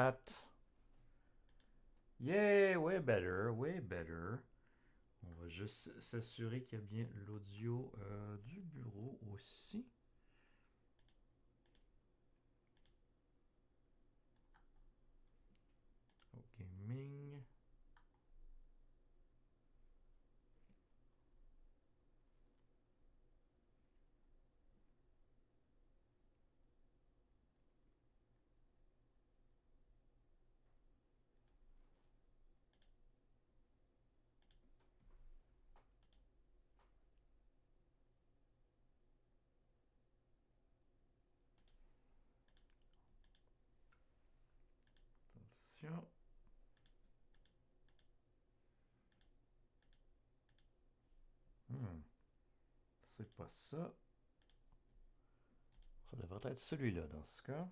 that. Yeah, way better, way better. On va juste s'assurer qu'il y a bien l'audio du bureau aussi. Ok, Ming. Attention. Hmm, c'est pas ça. Ça devrait être celui-là dans ce cas.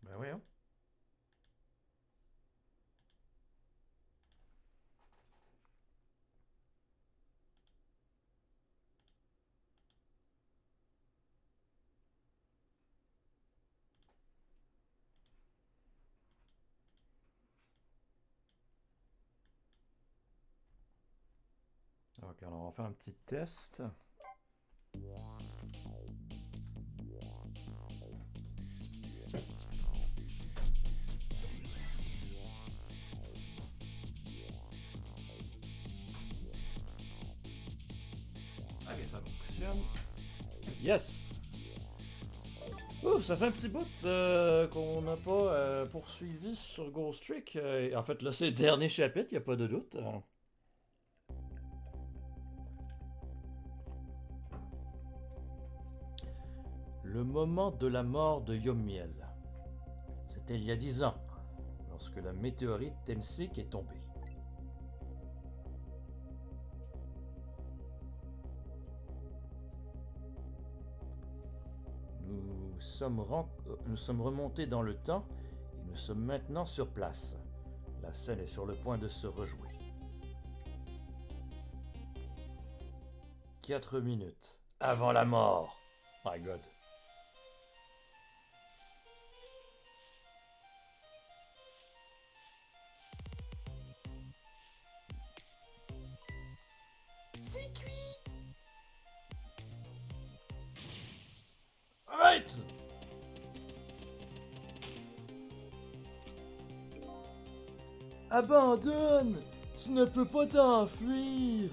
Ben voyons. Ok, alors on va faire un petit test. Ok, ça fonctionne. Yes! Ouf, ça fait un petit bout qu'on n'a pas poursuivi sur Ghost Trick. En fait, là, c'est le dernier chapitre, il n'y a pas de doute. Le moment de la mort de Yomiel. C'était il y a 10 ans, lorsque la météorite Temsik est tombée. Nous sommes remontés dans le temps et nous sommes maintenant sur place. La scène est sur le point de se rejouer. 4 minutes avant la mort. My God. C'est cuit. Arrête. Abandonne. Tu ne peux pas t'enfuir.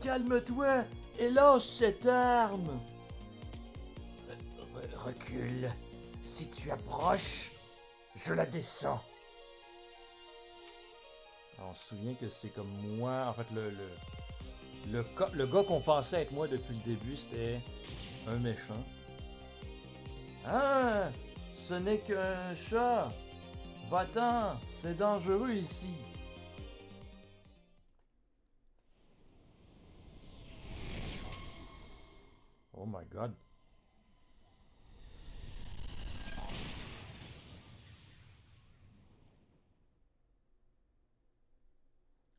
Calme-toi et lâche cette arme. Recule. Si tu approches, je la descends. On se souvient que c'est comme moi. En fait, le gars qu'on pensait être moi depuis le début, c'était un méchant. Ah! Ce n'est qu'un chat! Va-t'en! C'est dangereux ici! Oh my god!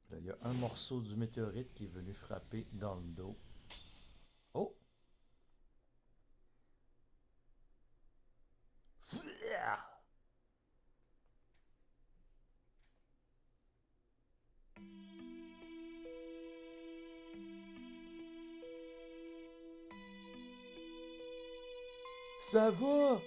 Là, il y a un morceau du météorite qui est venu frapper dans le dos. Oh! Ça va!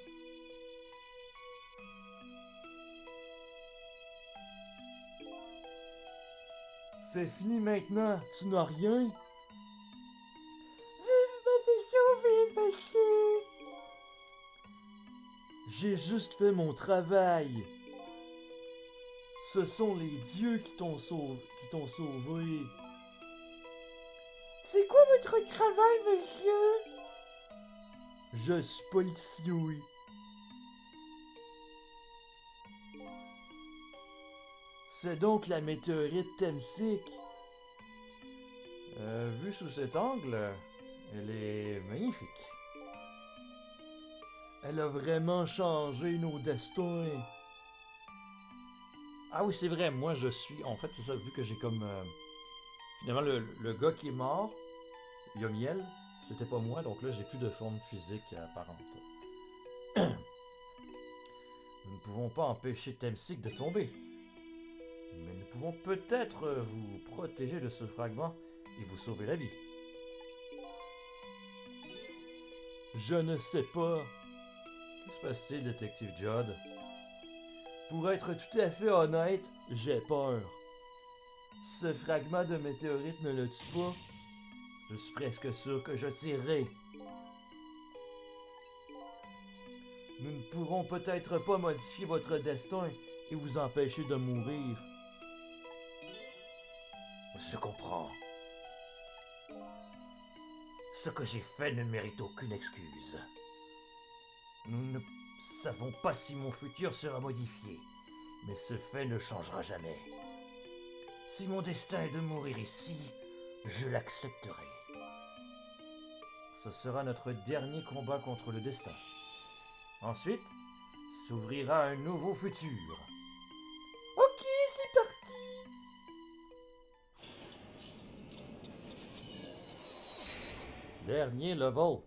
C'est fini maintenant, tu n'as rien? Vous m'avez sauvé, monsieur! J'ai juste fait mon travail. Ce sont les dieux qui t'ont sauvé. C'est quoi votre travail, monsieur? Je suis policier, oui. C'est donc la météorite Temsik. Vue sous cet angle, elle est magnifique. Elle a vraiment changé nos destins. Ah oui, c'est vrai, moi je suis... En fait, c'est ça, vu que j'ai comme... finalement, le gars qui est mort, Yomiel, c'était pas moi, donc là j'ai plus de forme physique apparente. Nous ne pouvons pas empêcher Temsik de tomber. Mais nous pouvons peut-être vous protéger de ce fragment et vous sauver la vie. Je ne sais pas. Que se passe-t-il, détective Judd? Pour être tout à fait honnête, j'ai peur. Ce fragment de météorite ne le tue pas. Je suis presque sûr que je tirerai. Nous ne pourrons peut-être pas modifier votre destin et vous empêcher de mourir. Je comprends. Ce que j'ai fait ne mérite aucune excuse. Nous ne savons pas si mon futur sera modifié, mais ce fait ne changera jamais. Si mon destin est de mourir ici, je l'accepterai. Ce sera notre dernier combat contre le destin. Ensuite, s'ouvrira un nouveau futur. Ok, c'est parti. Dernier level.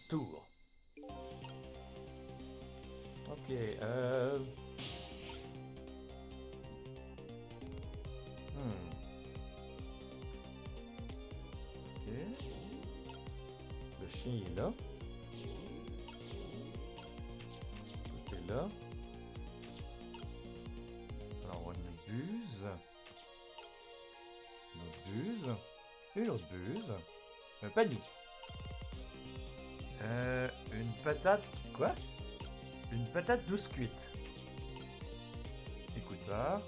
Tour. Ok, Ok. Le chien est là. Tout est là. Alors on a une buse. Une autre buse. Une autre buse. Un panier. Une patate. Quoi? Une patate douce cuite. Écoutard.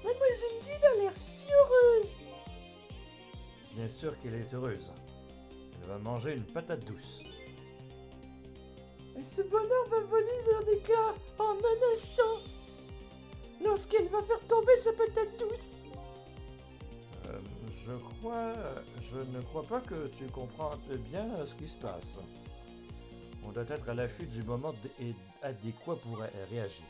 Mademoiselle Lynn a l'air si heureuse. Bien sûr qu'elle est heureuse. Elle va manger une patate douce. Et ce bonheur va voler dans des cas en un instant. Lorsqu'elle va faire tomber sa patate douce. Je ne crois pas que tu comprends bien ce qui se passe. On doit être à l'affût du moment adéquat pour réagir.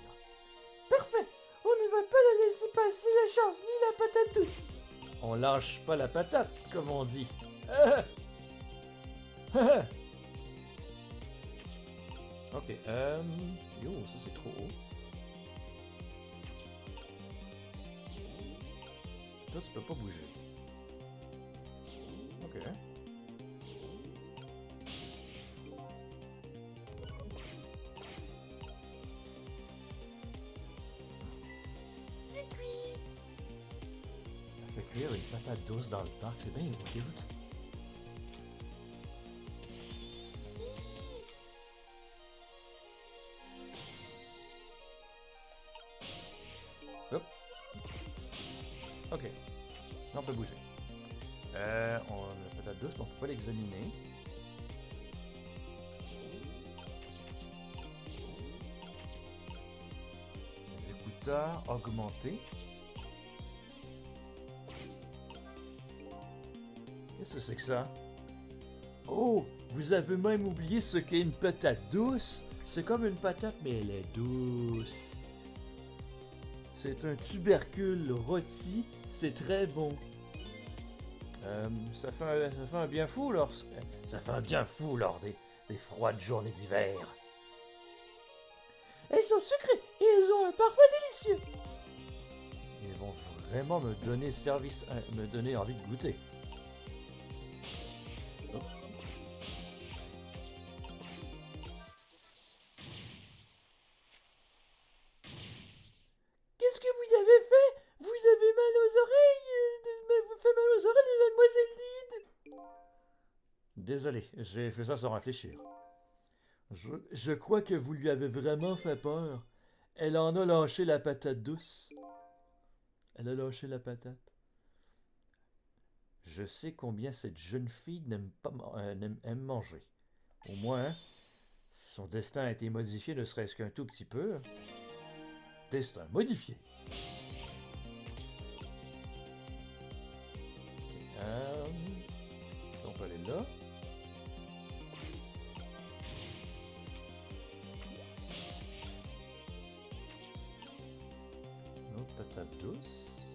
Parfait. On ne va pas la laisser passer la chance ni la patate douce. On lâche pas la patate, comme on dit. Ok, yo, ça c'est trop haut. Toi, tu peux pas bouger. Ok. J'ai cuit. Ça fait cuire une patate douce dans le parc, c'est bien cute. Hop. Ok. Là, on peut bouger. On a la patate douce, mais on peut pas l'examiner. Les écouteurs augmentés. Qu'est-ce que c'est que ça? Oh, vous avez même oublié ce qu'est une patate douce? C'est comme une patate, mais elle est douce. C'est un tubercule rôti, c'est très bon. Ça fait un bien fou ça fait un bien fou lors des froides journées d'hiver. Elles sont sucrées et elles ont un parfum délicieux. Ils vont vraiment me donner me donner envie de goûter. Oh. Qu'est-ce que vous avez fait? Vous avez mal aux oreilles? Vous faites mal aux oreilles de Mademoiselle Lynn? Désolé, j'ai fait ça sans réfléchir. Je crois que vous lui avez vraiment fait peur. Elle en a lâché la patate douce. Elle a lâché la patate. Je sais combien cette jeune fille aime manger. Au moins, si son destin a été modifié ne serait-ce qu'un tout petit peu. Destin modifié. On peut aller là. Une autre patate douce.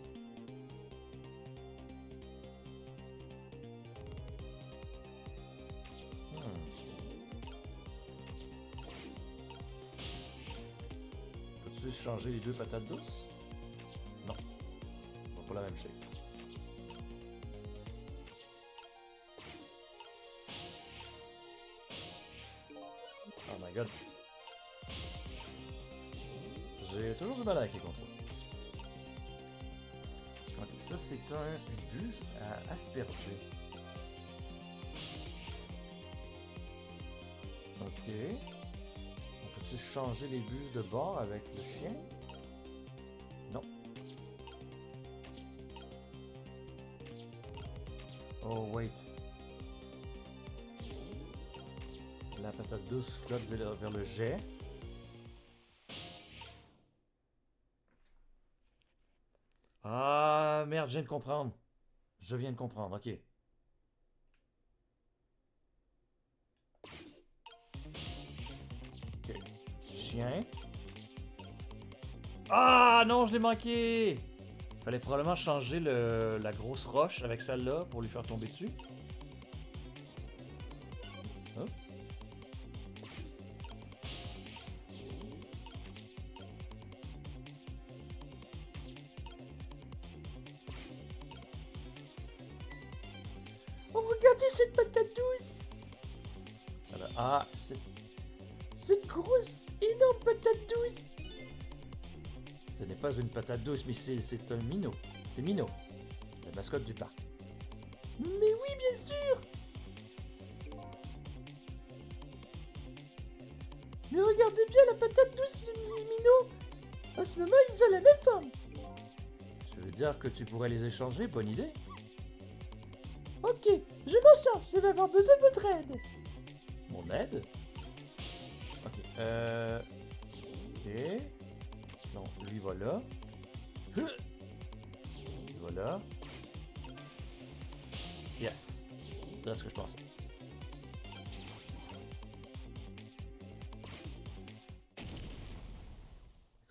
Peux-tu changer les deux patates douces? Non. Pas la même shape. Oh my god. J'ai toujours du mal avec les contrôles. Ok, ça c'est un bus à asperger. Ok. On peut-tu changer les bus de bord avec le chien? Non. Oh wait. La patate douce flotte vers le jet. Ah merde, je viens de comprendre. Je viens de comprendre, ok. Ok. Chien. Ah non, je l'ai manqué! Fallait probablement changer la grosse roche avec celle-là pour lui faire tomber dessus. Hop. Oh, regardez cette patate douce! Alors, ah, Cette grosse, énorme patate douce! ce n'est pas une patate douce, mais c'est un minot. C'est Minot, la mascotte du parc. Mais oui, bien sûr! Mais regardez bien la patate douce et le minot! À ce moment, ils ont la même forme! Tu veux dire que tu pourrais les échanger? Bonne idée. Ok, je m'en charge, je vais avoir besoin de votre aide! Mon aide? Ok, ok. Non, lui va là. Lui va là. Yes. C'est ce que je pensais.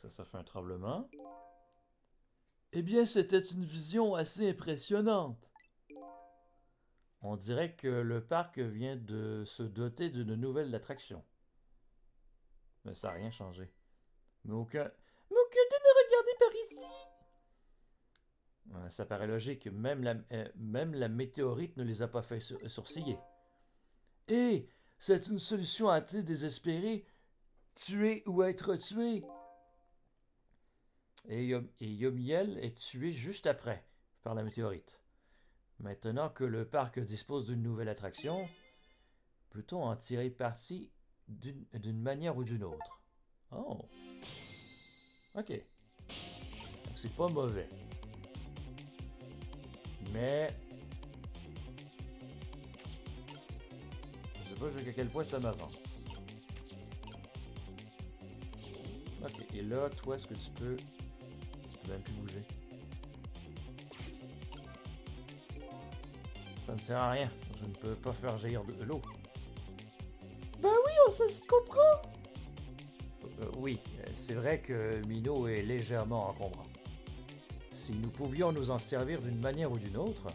Ça fait un tremblement. Eh bien, c'était une vision assez impressionnante. On dirait que le parc vient de se doter d'une nouvelle attraction. Mais ça n'a rien changé. Mais aucun... Mon cadeau ne regardez par ici! Ça paraît logique. Même la météorite ne les a pas fait sourciller. Et c'est une solution assez désespérée. Tuer ou être tué. Et Yomiel est tué juste après par la météorite. Maintenant que le parc dispose d'une nouvelle attraction, peut-on en tirer parti d'une manière ou d'une autre? Oh. Ok. Donc c'est pas mauvais. Mais... je sais pas jusqu'à quel point ça m'avance. Ok. Et là, toi, est-ce que tu peux... tu peux même plus bouger. Ça ne sert à rien. Je ne peux pas faire jaillir de l'eau. Bah oui, ça se comprend! Oui, c'est vrai que Minot est légèrement encombrant. Si nous pouvions nous en servir d'une manière ou d'une autre...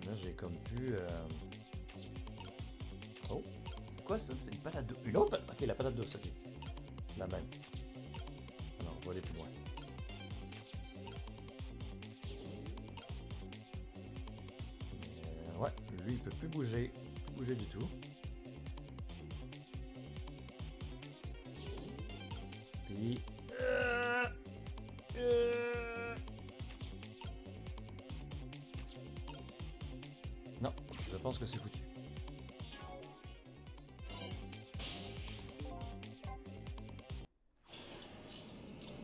Là, j'ai comme pu... Oh, c'est quoi ça? C'est une patate douce. Une autre patate? Ok, la patate douce, ok. La même. Alors, on va aller plus loin. Ouais, lui, il peut plus bouger. Plus bouger du tout. Puis... Non, je pense que c'est foutu.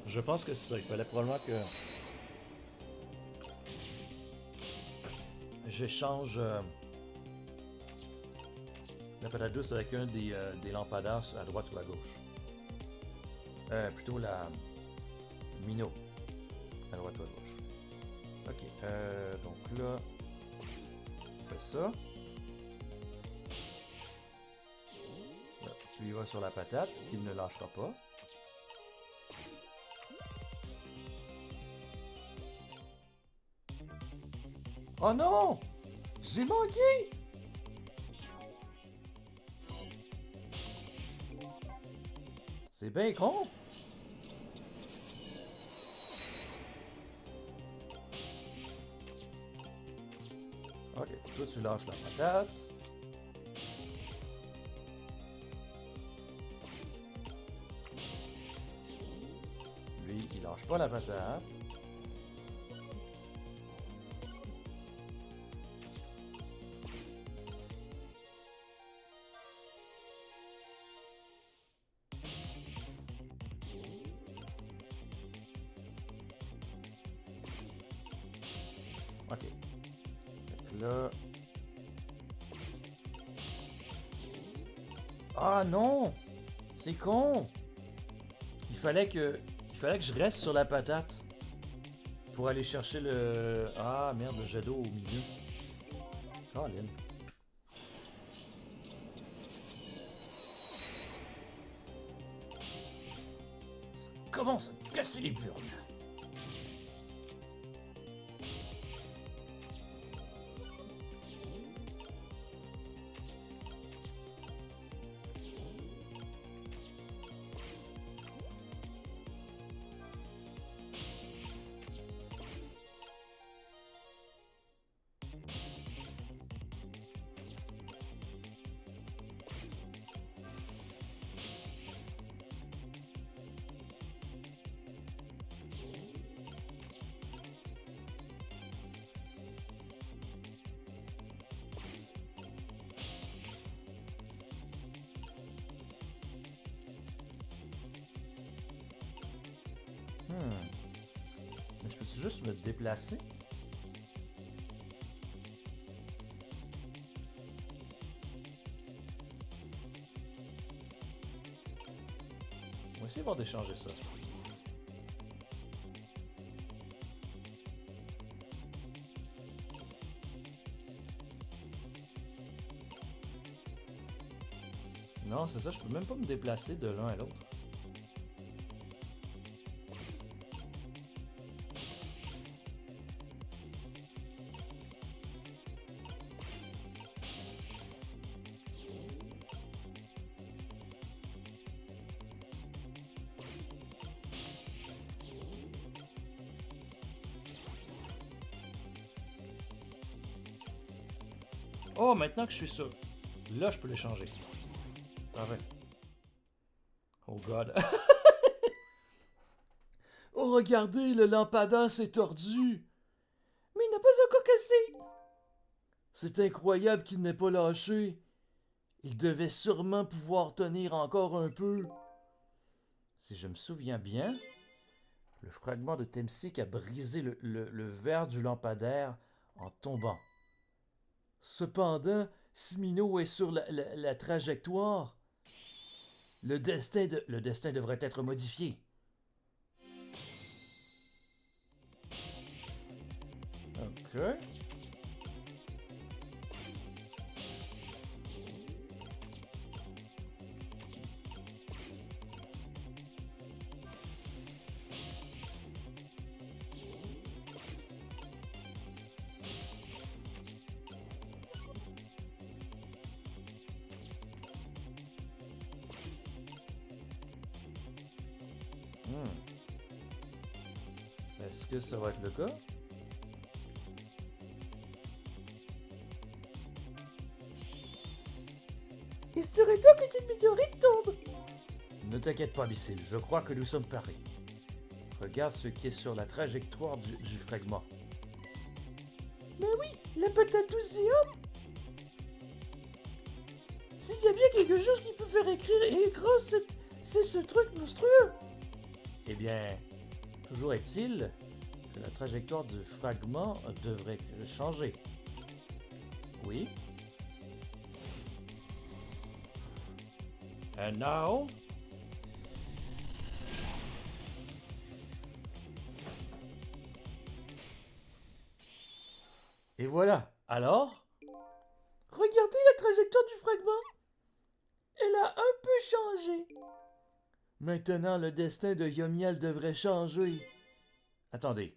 Je pense que c'est ça. Il fallait probablement que... j'échange la patate douce avec un des lampadaires à droite ou à gauche. Plutôt la Minot à droite ou à gauche. Ok, donc là... fait ça. Là, lui va sur la patate, qu'il ne lâchera pas. Oh non! J'ai manqué! C'est bien con! Ok, toi tu lâches la patate. Lui, il lâche pas la patate. Ok. Fait que là... Ah non! C'est con! Il fallait que je reste sur la patate pour aller chercher le... Ah merde, le jet d'eau au milieu. Colin. Ça commence à casser les burnes. Mais je peux-tu juste me déplacer? On va essayer de voir d'échanger ça. Non, c'est ça, je peux même pas me déplacer de l'un à l'autre. Oh, maintenant que je suis sûr. Là, je peux les changer. Parfait. Oh god. Oh, regardez, le lampadaire s'est tordu. Mais il n'a pas encore cassé. C'est incroyable qu'il n'ait pas lâché. Il devait sûrement pouvoir tenir encore un peu. Si je me souviens bien, le fragment de Temsik a brisé le verre du lampadaire en tombant. Cependant, si Minot est sur la trajectoire, le destin devrait être modifié. Ok. Est-ce que ça va être le cas? Il serait temps que cette météorite tombe. Ne t'inquiète pas, Bissell, je crois que nous sommes parés. Regarde ce qui est sur la trajectoire du fragment. Mais oui, la patate douce et hop. S'il y a bien quelque chose qui peut faire écrire et écran, c'est ce truc monstrueux. Eh bien, toujours est-il que la trajectoire du fragment devrait changer. Oui. And now? Et voilà. Alors? Regardez la trajectoire du fragment. Elle a un peu changé. Maintenant, le destin de Yomiel devrait changer. Attendez.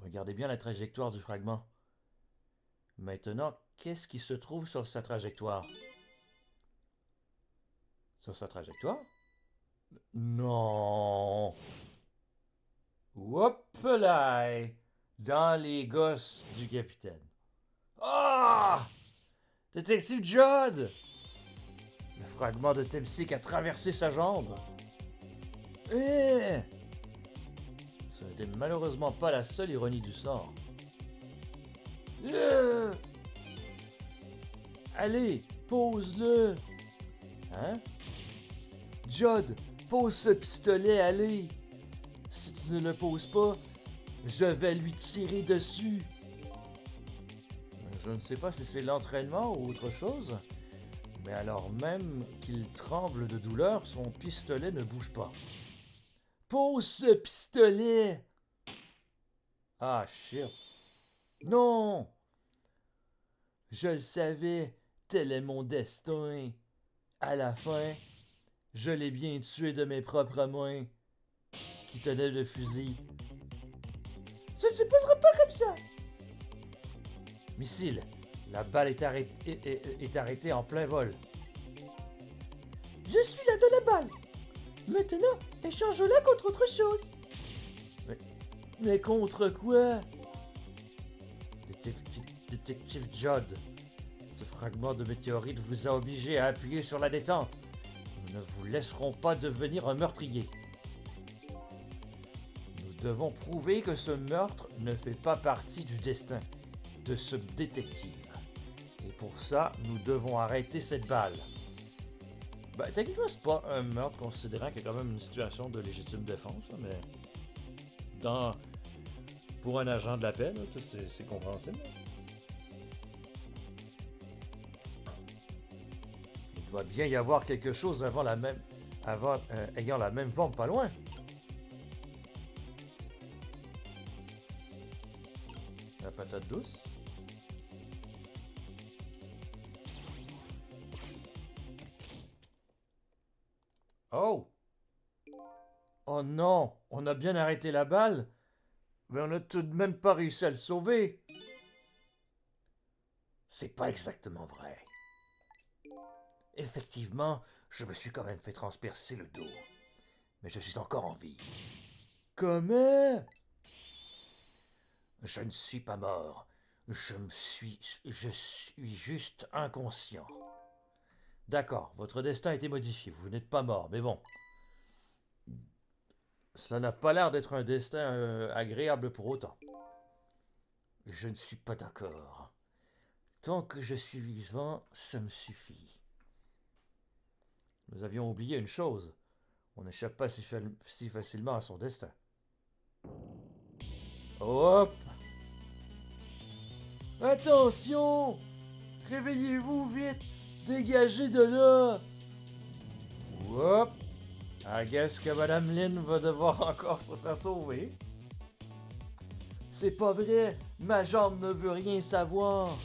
Regardez bien la trajectoire du fragment. Maintenant, qu'est-ce qui se trouve sur sa trajectoire? Sur sa trajectoire? Non! Hop là! Dans les gosses du capitaine. Ah! Détective Judd! Le fragment de Telsik a traversé sa jambe. Eh! Ce n'était malheureusement pas la seule ironie du sort. Allez, pose-le! Hein? Judd, pose ce pistolet, allez! Si tu ne le poses pas, je vais lui tirer dessus. Je ne sais pas si c'est l'entraînement ou autre chose, mais alors même qu'il tremble de douleur, son pistolet ne bouge pas. Pose ce pistolet! Ah, shit. Non! Je le savais, tel est mon destin. À la fin, je l'ai bien tué de mes propres mains, qui tenaient le fusil. Ça ne se passera pas comme ça. Missile, la balle est arrêtée en plein vol. Je suis là de la balle. Maintenant, échange-la contre autre chose. Mais contre quoi? Détective Judd, ce fragment de météorite vous a obligé à appuyer sur la détente. Nous ne vous laisserons pas devenir un meurtrier. Nous devons prouver que ce meurtre ne fait pas partie du destin de ce détective. Et pour ça, nous devons arrêter cette balle. Ben, techniquement, c'est pas un meurtre, considérant qu'il y a quand même une situation de légitime défense, là, mais pour un agent de la paix, là, c'est compréhensible. Il doit bien y avoir quelque chose ayant la même forme pas loin. La patate douce. Oh! Oh non! On a bien arrêté la balle, mais on n'a tout de même pas réussi à le sauver. C'est pas exactement vrai. Effectivement, je me suis quand même fait transpercer le dos. Mais je suis encore en vie. Comment? Je ne suis pas mort. Je suis juste inconscient. D'accord, votre destin a été modifié. Vous n'êtes pas mort, mais bon. Cela n'a pas l'air d'être un destin agréable pour autant. Je ne suis pas d'accord. Tant que je suis vivant, ça me suffit. Nous avions oublié une chose. On n'échappe pas si facilement à son destin. Hop! Attention! Réveillez-vous vite! Dégagez de là! Hop! I guess que Madame Lynn va devoir encore se faire sauver. C'est pas vrai! Ma jambe ne veut rien savoir!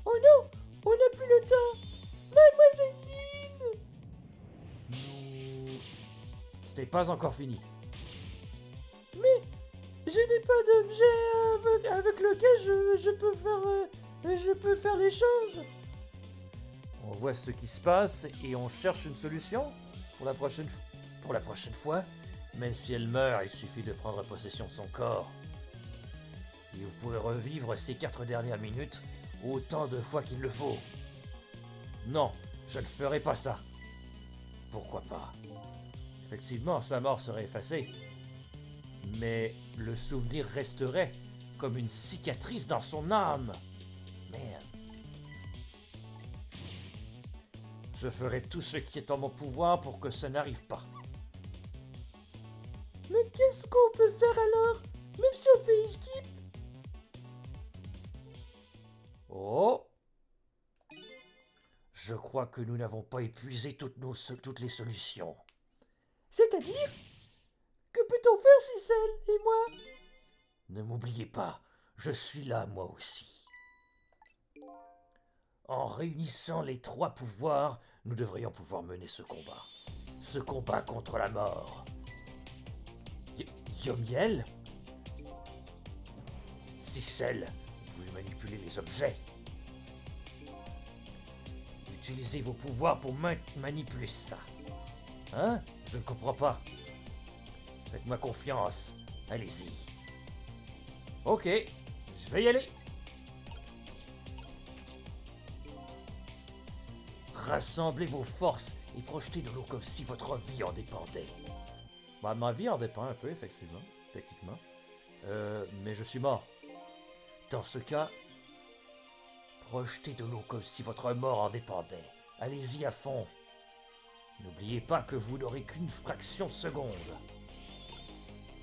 Oh non! On n'a plus le temps! Mademoiselle Lynn! C'était pas encore fini. Mais je n'ai pas d'objet avec lequel je peux faire l'échange. On voit ce qui se passe et on cherche une solution pour la prochaine fois. Même si elle meurt, il suffit de prendre possession de son corps. Et vous pourrez revivre ces 4 dernières minutes autant de fois qu'il le faut. Non, je ne ferai pas ça. Pourquoi pas? Effectivement, sa mort serait effacée. Mais le souvenir resterait comme une cicatrice dans son âme. Merde. Je ferai tout ce qui est en mon pouvoir pour que ça n'arrive pas. Mais qu'est-ce qu'on peut faire alors? Même si on fait équipe? Oh! Je crois que nous n'avons pas épuisé toutes les solutions. C'est-à-dire? Que peut-on faire si c'est elle et moi? Ne m'oubliez pas, je suis là moi aussi. En réunissant les 3 pouvoirs, nous devrions pouvoir mener ce combat. Ce combat contre la mort. Yomiel? Cicel, vous manipulez les objets. Utilisez vos pouvoirs pour manipuler ça. Hein? Je ne comprends pas. Faites-moi confiance. Allez-y. Ok, je vais y aller. Rassemblez vos forces et projetez de l'eau comme si votre vie en dépendait. Bah, ma vie en dépend un peu, effectivement, techniquement. Mais je suis mort. Dans ce cas, projetez de l'eau comme si votre mort en dépendait. Allez-y à fond. N'oubliez pas que vous n'aurez qu'une fraction de seconde.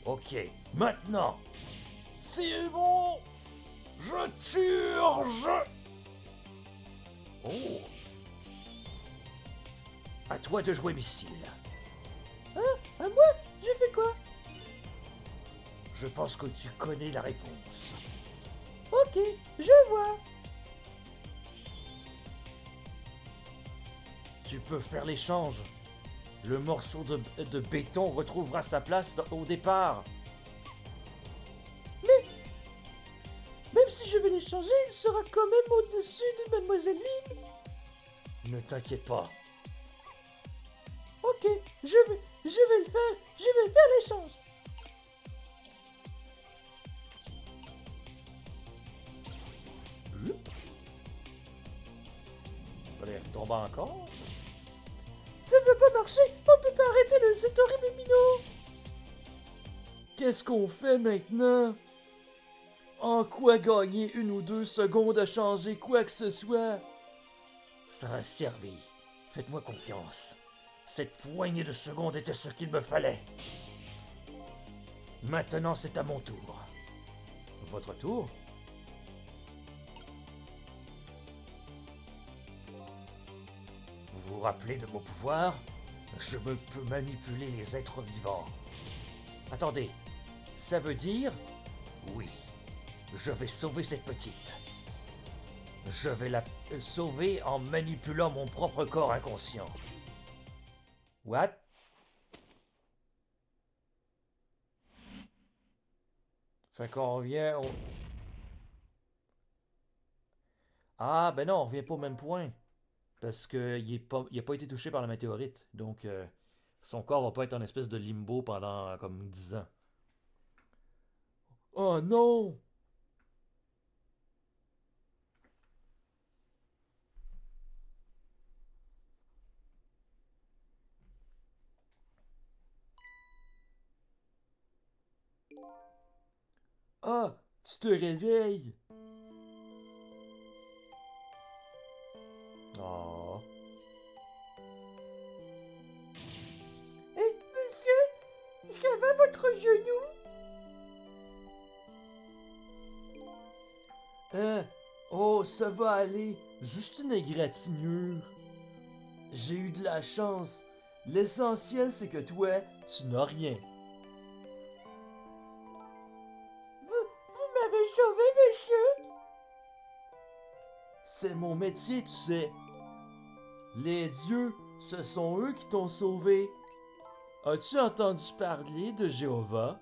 Ok, maintenant. C'est bon. Je tire. Oh. À toi de jouer, missile. Hein? À moi? J'ai fait quoi? Je pense que tu connais la réponse. Ok, je vois. Tu peux faire l'échange. Le morceau de béton retrouvera sa place au départ. Mais même si je vais l'échanger, il sera quand même au-dessus de Mademoiselle Lynn. Ne t'inquiète pas. Ok, je vais le faire. Je vais faire l'échange. Allez, retombe encore. Ça ne veut pas marcher. On peut pas arrêter cet horrible minot. Qu'est-ce qu'on fait maintenant? En quoi gagner 1 ou 2 secondes à changer quoi que ce soit? Ça a servi. Faites-moi confiance. Cette poignée de secondes était ce qu'il me fallait. Maintenant, c'est à mon tour. Votre tour? Vous vous rappelez de mon pouvoir? Je peux manipuler les êtres vivants. Attendez, ça veut dire... Oui, je vais sauver cette petite. Je vais la sauver en manipulant mon propre corps inconscient. What? Fait qu'on revient au... Ah, ben non, on revient pas au même point. Parce qu'il a pas été touché par la météorite. Donc, son corps va pas être en espèce de limbo pendant comme 10 ans. Oh non! Ah, tu te réveilles! Oh. Hé, monsieur, ça va votre genou? Oh, ça va aller. Juste une égratignure. J'ai eu de la chance. L'essentiel, c'est que toi, tu n'as rien. Vous m'avez sauvé, monsieur? C'est mon métier, tu sais. Les dieux, ce sont eux qui t'ont sauvé. As-tu entendu parler de Jéhovah?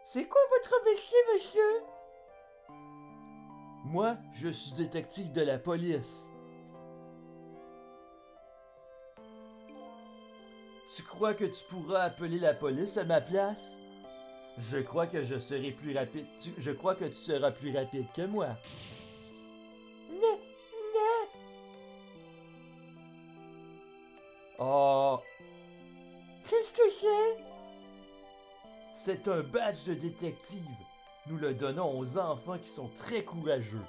C'est quoi votre métier, monsieur? Moi, je suis détective de la police. Tu crois que tu pourras appeler la police à ma place? Je crois que je serai plus rapide. Je crois que tu seras plus rapide que moi. Mais, Oh, qu'est-ce que c'est? c'est un badge de détective. Nous le donnons aux enfants qui sont très courageux.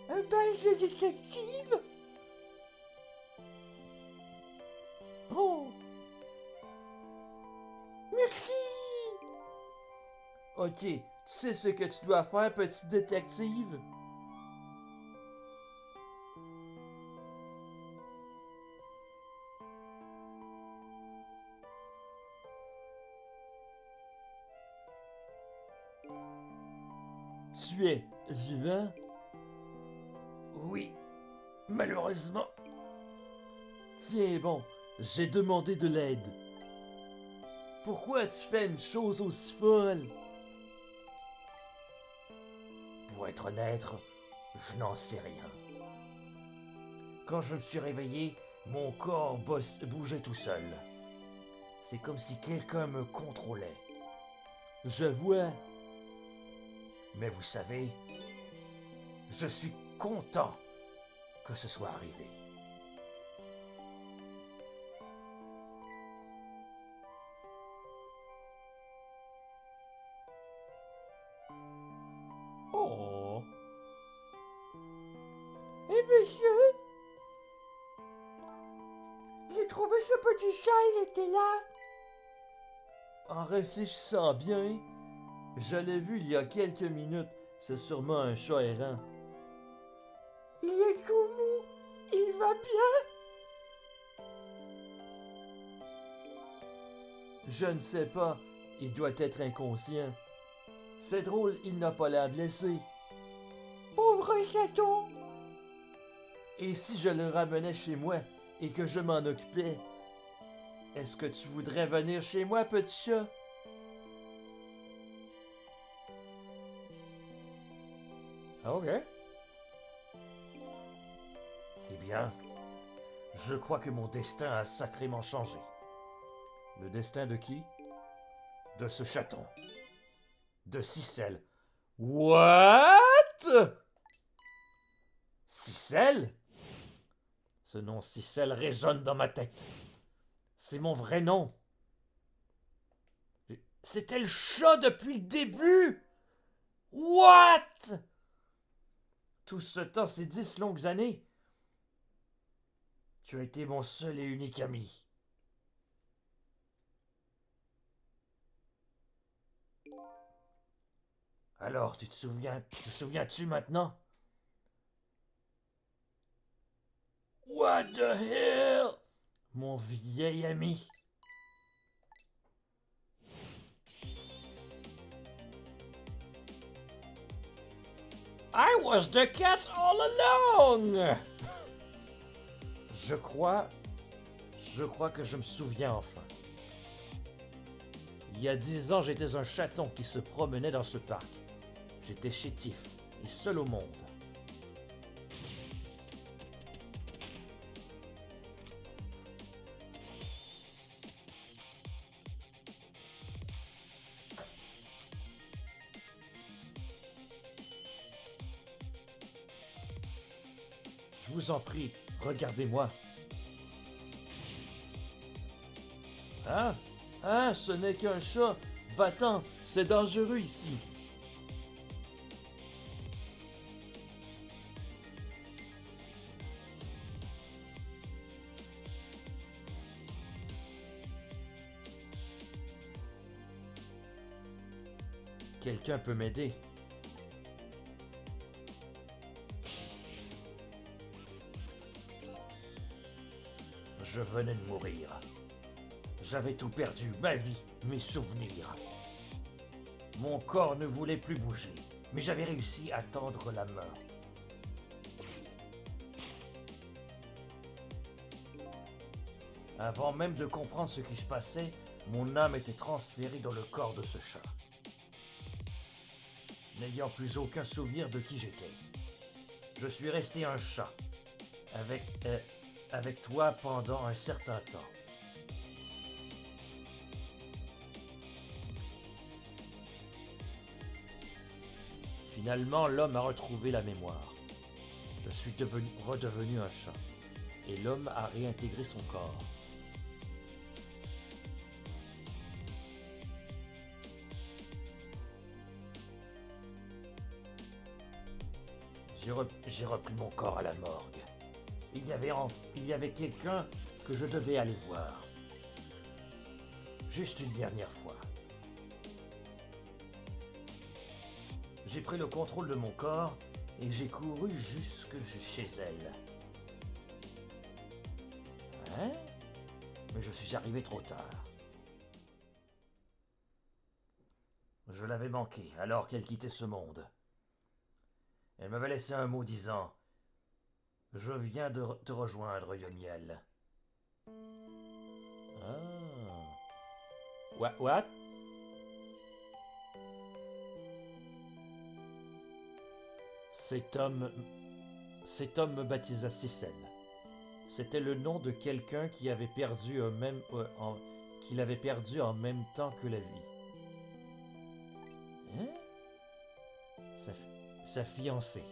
Un badge de détective? Oh! Merci! Ok, tu sais ce que tu dois faire, petit détective? Tu es vivant? Malheureusement. Tiens bon, j'ai demandé de l'aide. Pourquoi tu fais une chose aussi folle? Pour être honnête, je n'en sais rien. Quand je me suis réveillé, mon corps bougeait tout seul. C'est comme si quelqu'un me contrôlait. Je vois. Mais vous savez, je suis content que ce soit arrivé. Oh. Et monsieur, j'ai trouvé ce petit chat, il était là. En réfléchissant bien, je l'ai vu il y a quelques minutes. C'est sûrement un chat errant. Il est tout mou, il va bien. Je ne sais pas, il doit être inconscient. C'est drôle, il n'a pas l'air blessé. Pauvre chaton. Et si je le ramenais chez moi et que je m'en occupais, est-ce que tu voudrais venir chez moi, petit chat? Ok. Eh bien, je crois que mon destin a sacrément changé. Le destin de qui? De ce chaton. De Cicelle. What? Cicelle? Ce nom Cicelle résonne dans ma tête. C'est mon vrai nom. C'était le chat depuis le début. What? Tout ce temps, ces 10 longues années, tu as été mon seul et unique ami. Alors, te souviens-tu maintenant? What the hell? Mon vieil ami. I was the cat all along! Je crois que je me souviens enfin. Il y a 10 ans, j'étais un chaton qui se promenait dans ce parc. J'étais chétif et seul au monde. Je vous en prie, regardez-moi. Ah, ah, ce n'est qu'un chat. Va-t'en, c'est dangereux ici. Quelqu'un peut m'aider. Je venais de mourir. J'avais tout perdu, ma vie, mes souvenirs. Mon corps ne voulait plus bouger, mais j'avais réussi à tendre la main. Avant même de comprendre ce qui se passait, mon âme était transférée dans le corps de ce chat. N'ayant plus aucun souvenir de qui j'étais, je suis resté un chat, avec toi pendant un certain temps. Finalement, l'homme a retrouvé la mémoire. Je suis redevenu un chat, et l'homme a réintégré son corps. J'ai repris mon corps à la morgue. Il y avait quelqu'un que je devais aller voir. Juste une dernière fois. J'ai pris le contrôle de mon corps et j'ai couru jusque chez elle. Hein? Mais je suis arrivé trop tard. Je l'avais manqué alors qu'elle quittait ce monde. Elle m'avait laissé un mot disant Je viens de te rejoindre, Yomiel. Ah. What? Cet homme me baptisa Cicel. C'était le nom de quelqu'un qui avait perdu qu'il avait perdu en même temps que la vie. Hein? Sa fiancée.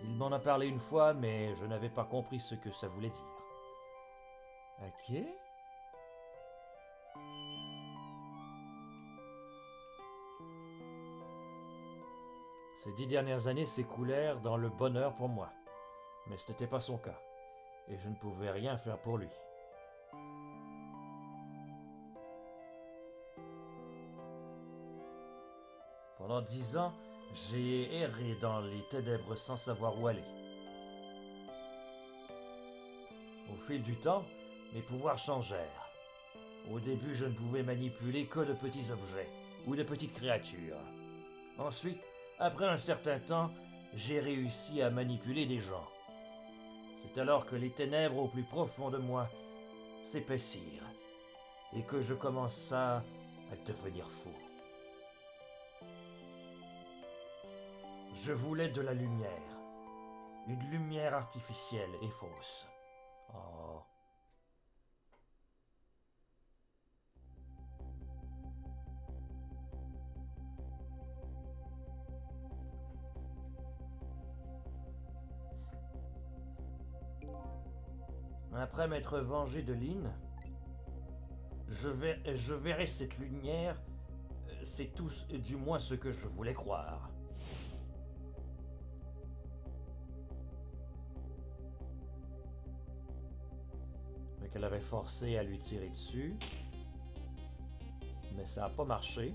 Il m'en a parlé une fois, mais je n'avais pas compris ce que ça voulait dire. Ok. Ces 10 dernières années s'écoulèrent dans le bonheur pour moi. Mais ce n'était pas son cas, et je ne pouvais rien faire pour lui. Pendant 10 ans, j'ai erré dans les ténèbres sans savoir où aller. Au fil du temps, mes pouvoirs changèrent. Au début, je ne pouvais manipuler que de petits objets ou de petites créatures. Ensuite, après un certain temps, j'ai réussi à manipuler des gens. C'est alors que les ténèbres au plus profond de moi s'épaissirent et que je commença à devenir fou. Je voulais de la lumière, une lumière artificielle et fausse. Oh. Après m'être vengé de Lynn, je verrai cette lumière, c'est tout du moins ce que je voulais croire. Mais qu'elle avait forcé à lui tirer dessus, mais ça n'a pas marché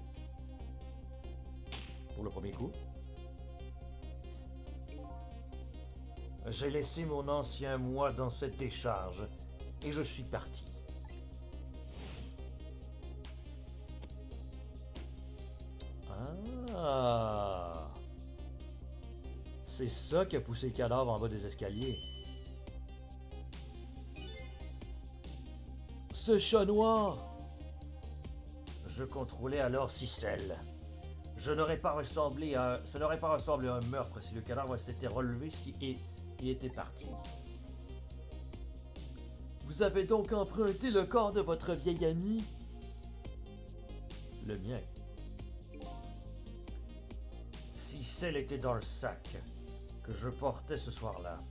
pour le premier coup. J'ai laissé mon ancien moi dans cette décharge et je suis parti. Ah! C'est ça qui a poussé le cadavre en bas des escaliers. Ce chat noir! Je contrôlais alors Cicel. Ça n'aurait pas ressemblé à un meurtre si le cadavre s'était relevé et était parti. Vous avez donc emprunté le corps de votre vieil ami? Le mien. Cicel était dans le sac que je portais ce soir-là.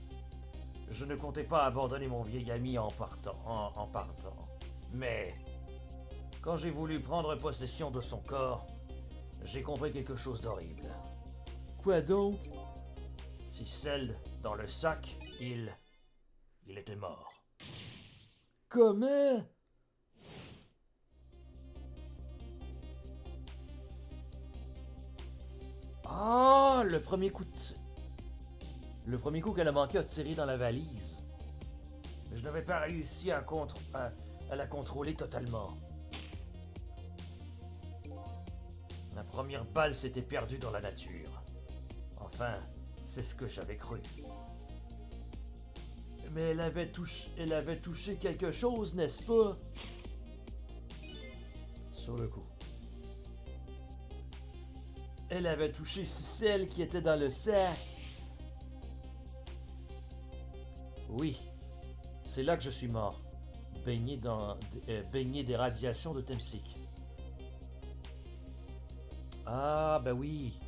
Je ne comptais pas abandonner mon vieil ami en partant. Mais quand j'ai voulu prendre possession de son corps, j'ai compris quelque chose d'horrible. Quoi donc? Cicel, dans le sac, il était mort. Comment? Ah, le premier coup qu'elle a manqué a tiré dans la valise. Je n'avais pas réussi à la contrôler totalement. La première balle s'était perdue dans la nature. Enfin, c'est ce que j'avais cru. Mais elle avait touché quelque chose, n'est-ce pas? Sur le coup. Elle avait touché celle qui était dans le sac. Oui, c'est là que je suis mort, baigné des radiations de Temsik. Ah, ben oui.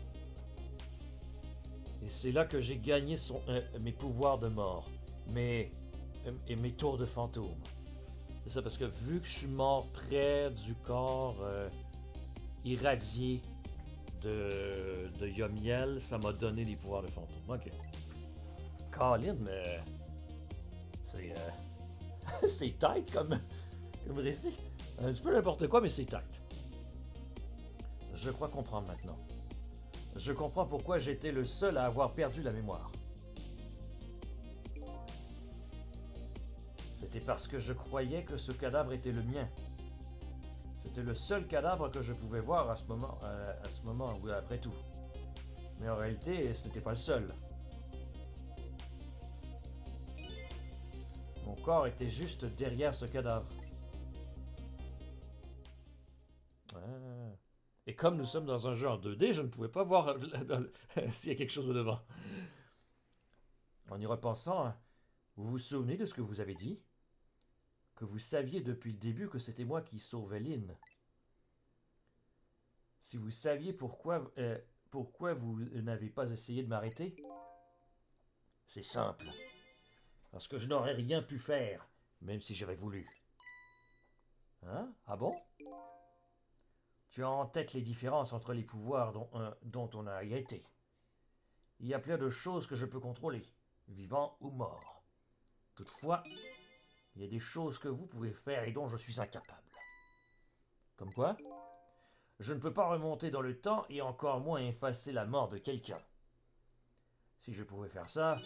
Et c'est là que j'ai gagné mes pouvoirs de mort, mes tours de fantôme. C'est ça, parce que vu que je suis mort près du corps irradié de Yomiel, ça m'a donné des pouvoirs de fantôme. Ok. Colin, mais c'est tight comme récit. Un petit peu n'importe quoi, mais c'est tight. Je crois comprendre maintenant. Je comprends pourquoi j'étais le seul à avoir perdu la mémoire. C'était parce que je croyais que ce cadavre était le mien. C'était le seul cadavre que je pouvais voir à ce moment, oui, après tout. Mais en réalité, ce n'était pas le seul. corps était juste derrière ce cadavre. Ah. Et comme nous sommes dans un jeu en 2D, je ne pouvais pas voir s'il y a quelque chose de devant. En y repensant, vous vous souvenez de ce que vous avez dit? Que vous saviez depuis le début que c'était moi qui sauvais Lynn. Si vous saviez pourquoi vous n'avez pas essayé de m'arrêter? C'est simple. Parce que je n'aurais rien pu faire, même si j'aurais voulu. Hein? Ah bon? Tu as en tête les différences entre les pouvoirs dont on a hérité. Il y a plein de choses que je peux contrôler, vivant ou mort. Toutefois, il y a des choses que vous pouvez faire et dont je suis incapable. Comme quoi? Je ne peux pas remonter dans le temps et encore moins effacer la mort de quelqu'un. Si je pouvais faire ça,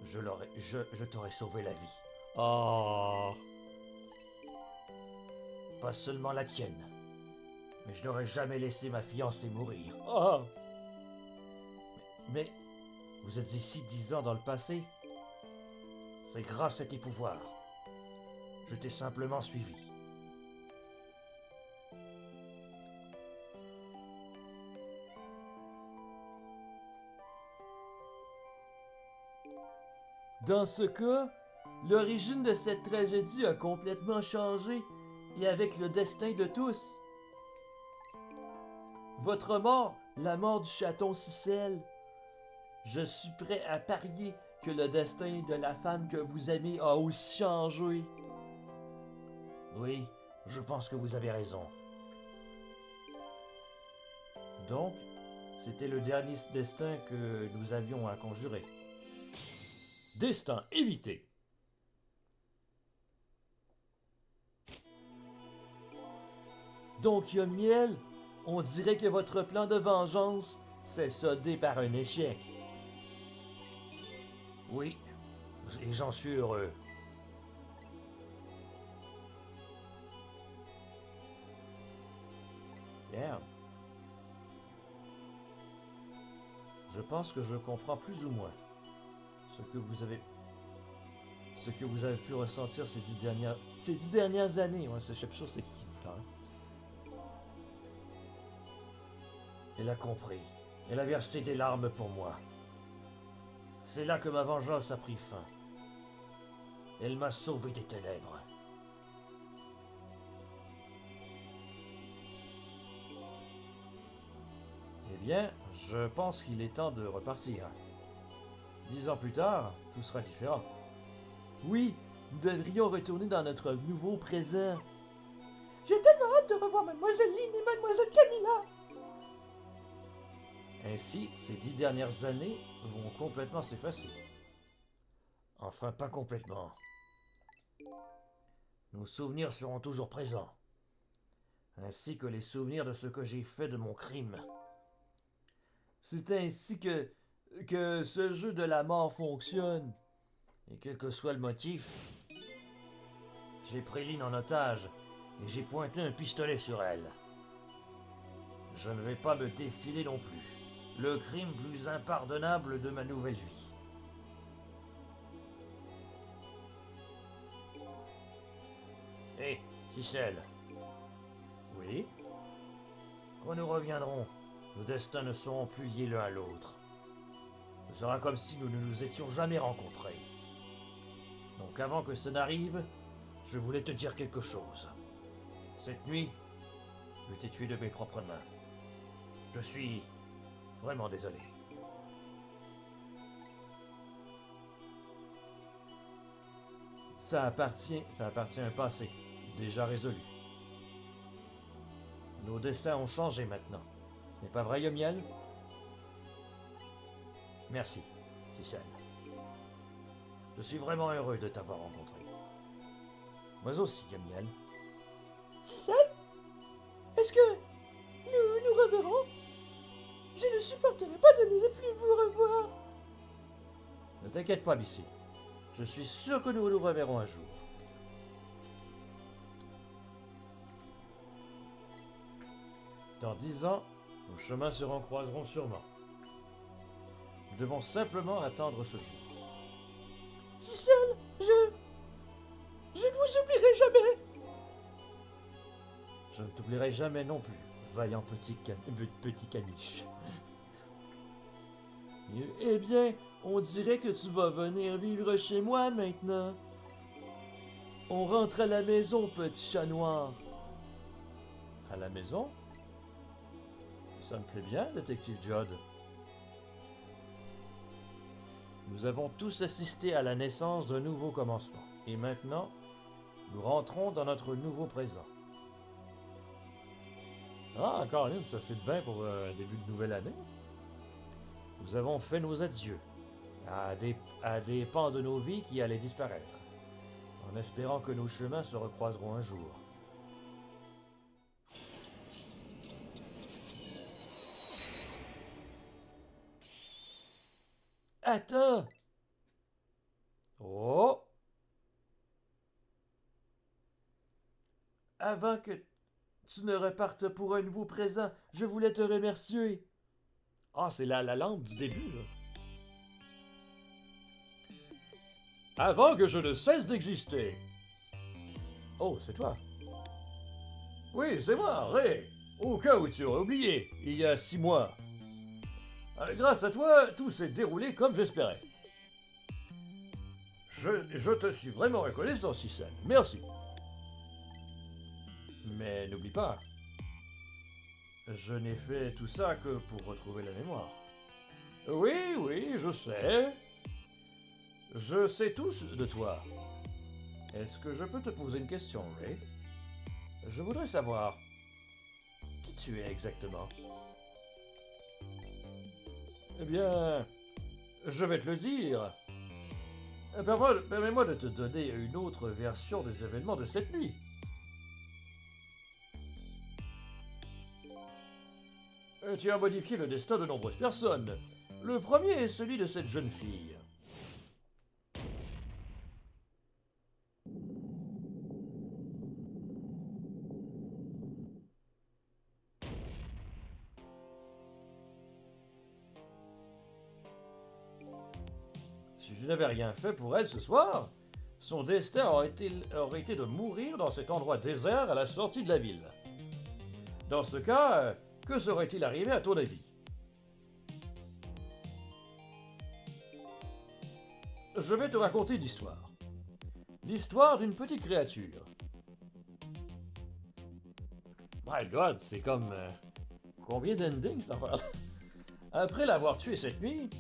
je t'aurais sauvé la vie. Oh! Pas seulement la tienne, mais je n'aurais jamais laissé ma fiancée mourir. Oh! Mais vous êtes ici 10 ans dans le passé? C'est grâce à tes pouvoirs. Je t'ai simplement suivi. Dans ce cas, l'origine de cette tragédie a complètement changé, et avec le destin de tous. Votre mort, la mort du chaton Cicel. Je suis prêt à parier que le destin de la femme que vous aimez a aussi changé. Oui, je pense que vous avez raison. Donc, c'était le dernier destin que nous avions à conjurer. Destin évité. Donc, Yomiel, on dirait que votre plan de vengeance s'est soldé par un échec. Oui, et j'en suis heureux. Bien. Je pense que je comprends plus ou moins ce que vous avez pu ressentir ces 10 dernières années. Ouais, je sais plus c'est qui dit quand même. Elle a compris. Elle a versé des larmes pour moi. C'est là que ma vengeance a pris fin. Elle m'a sauvé des ténèbres. Eh bien, je pense qu'il est temps de repartir. 10 ans plus tard, tout sera différent. Oui, nous devrions retourner dans notre nouveau présent. J'ai tellement hâte de revoir Mademoiselle Lynn et Mademoiselle Camilla. Ainsi, ces 10 dernières années vont complètement s'effacer. Enfin, pas complètement. Nos souvenirs seront toujours présents, ainsi que les souvenirs de ce que j'ai fait de mon crime. C'est ainsi que ce jeu de la mort fonctionne. Et quel que soit le motif, j'ai pris Lynn en otage et j'ai pointé un pistolet sur elle. Je ne vais pas me défiler non plus. Le crime plus impardonnable de ma nouvelle vie. Hé, Cicel. Oui? Quand nous reviendrons, nos destins ne seront plus liés l'un à l'autre. Ce sera comme si nous ne nous étions jamais rencontrés. Donc avant que ça n'arrive, je voulais te dire quelque chose. Cette nuit, je t'ai tué de mes propres mains. Je suis vraiment désolé. Ça appartient à un passé, déjà résolu. Nos destins ont changé maintenant. Ce n'est pas vrai, Yomiel? Merci, Cicel. Je suis vraiment heureux de t'avoir rencontré. Moi aussi, Yomiel. Cicel? Est-ce que nous nous reverrons? Je ne supporterai pas de ne plus vous revoir. Ne t'inquiète pas, Bissy. Je suis sûr que nous nous reverrons un jour. Dans 10 ans, nos chemins se recroiseront sûrement. Nous devons simplement attendre ce jour. Cicel, je t'oublierai jamais. Je ne t'oublierai jamais non plus, vaillant petit caniche. Eh bien, on dirait que tu vas venir vivre chez moi maintenant. On rentre à la maison, petit chat noir. À la maison? Ça me plaît bien, détective Judd. Nous avons tous assisté à la naissance d'un nouveau commencement. Et maintenant, nous rentrons dans notre nouveau présent. Ah, Caroline, ça fait de bien pour un début de nouvelle année. Nous avons fait nos adieux à des pans de nos vies qui allaient disparaître, en espérant que nos chemins se recroiseront un jour. Attends! Oh! Avant que tu ne repartes pour un nouveau présent, je voulais te remercier. Ah, c'est la lampe du début, là. Avant que je ne cesse d'exister. Oh, c'est toi. Oui, c'est moi, Ray. Au cas où tu aurais oublié, il y a 6 mois. Grâce à toi, tout s'est déroulé comme j'espérais. Je te suis vraiment reconnaissant, Sissan. Merci. Mais n'oublie pas, je n'ai fait tout ça que pour retrouver la mémoire. Oui, je sais. Je sais tout de toi. Est-ce que je peux te poser une question, Ray? Je voudrais savoir qui tu es exactement. Eh bien, je vais te le dire. Permets-moi de te donner une autre version des événements de cette nuit. Tu as modifié le destin de nombreuses personnes. Le premier est celui de cette jeune fille. Si tu n'avais rien fait pour elle ce soir, son destin aurait été de mourir dans cet endroit désert à la sortie de la ville. Dans ce cas, que serait-il arrivé à ton avis? Je vais te raconter une histoire. L'histoire d'une petite créature. My God, c'est comme... combien d'endings cette affaire-là? Après l'avoir tué cette nuit,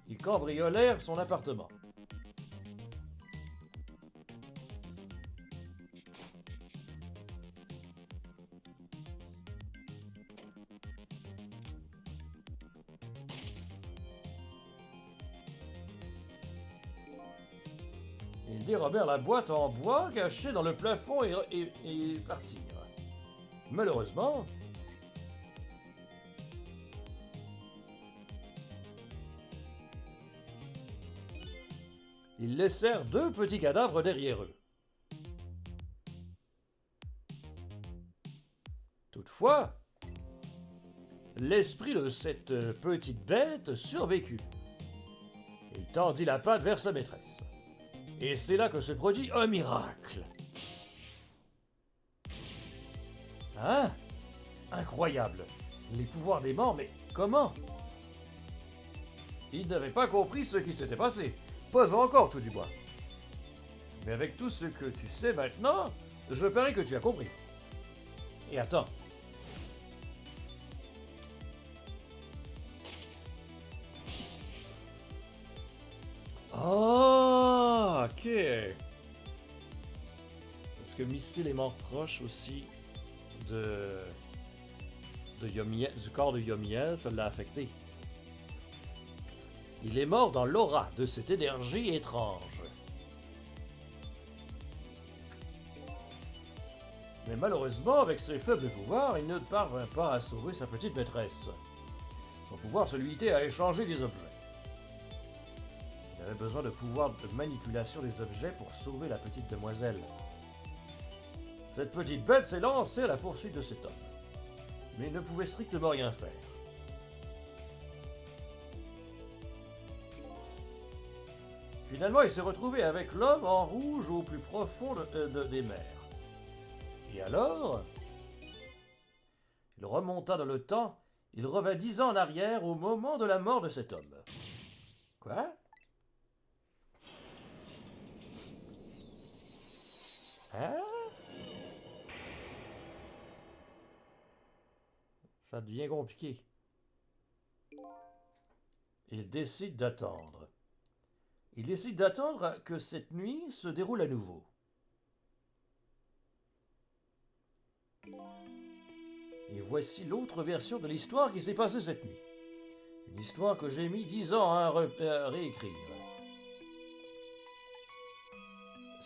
ils cambriolèrent son appartement. Ils dérobèrent la boîte en bois cachée dans le plafond et partirent. Malheureusement, ils laissèrent 2 petits cadavres derrière eux. Toutefois, l'esprit de cette petite bête survécut. Il tendit la patte vers sa maîtresse. Et c'est là que se produit un miracle. Hein? Incroyable. Les pouvoirs des morts, mais comment? Il n'avait pas compris ce qui s'était passé. Pas encore, tout du moins. Mais avec tout ce que tu sais maintenant, je parie que tu as compris. Et attends. Ah, ok. Parce que Missile est mort proche aussi du corps de Yomiel, ça l'a affecté. Il est mort dans l'aura de cette énergie étrange. Mais malheureusement, avec ses faibles pouvoirs, il ne parvint pas à sauver sa petite maîtresse. Son pouvoir se limitait à échanger des objets. Il avait besoin de pouvoirs de manipulation des objets pour sauver la petite demoiselle. Cette petite bête s'est lancée à la poursuite de cet homme, mais il ne pouvait strictement rien faire. Finalement, il s'est retrouvé avec l'homme en rouge au plus profond des mers. Et alors, il remonta dans le temps, il revint 10 ans en arrière au moment de la mort de cet homme. Quoi? Hein? Ça devient compliqué. Il décide d'attendre. Il décide d'attendre que cette nuit se déroule à nouveau. Et voici l'autre version de l'histoire qui s'est passée cette nuit. Une histoire que j'ai mis 10 ans à réécrire.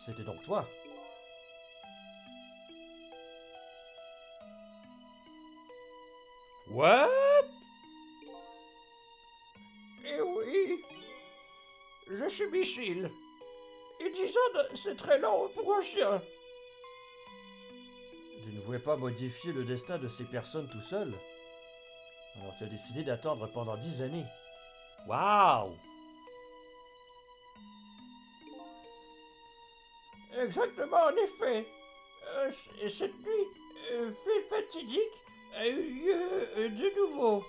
C'était donc toi. What? Eh oui, je suis Michel. Et 10 ans, c'est très long pour un chien. Tu ne pouvais pas modifier le destin de ces personnes tout seul. Alors tu as décidé d'attendre pendant 10 années. Waouh! Exactement, en effet. Cette nuit fatidique a eu lieu de nouveau.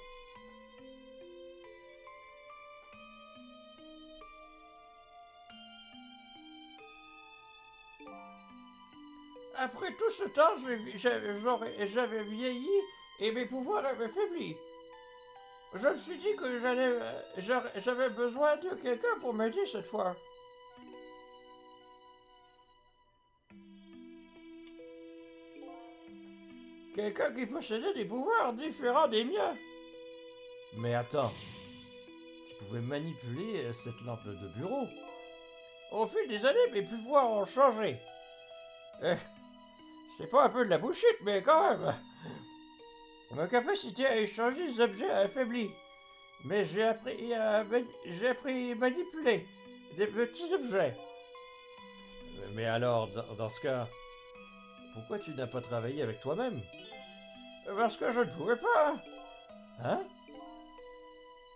Après tout ce temps, j'avais vieilli et mes pouvoirs avaient faibli. Je me suis dit que j'avais besoin de quelqu'un pour m'aider cette fois. Quelqu'un qui possédait des pouvoirs différents des miens. Mais attends, tu pouvais manipuler cette lampe de bureau. Au fil des années, mes pouvoirs ont changé. C'est pas un peu de la bullshit, mais quand même. Ma capacité à échanger des objets a affaibli. Mais j'ai appris à manipuler des petits objets. Mais alors, dans ce cas, pourquoi tu n'as pas travaillé avec toi-même? Parce que je ne pouvais pas. Hein?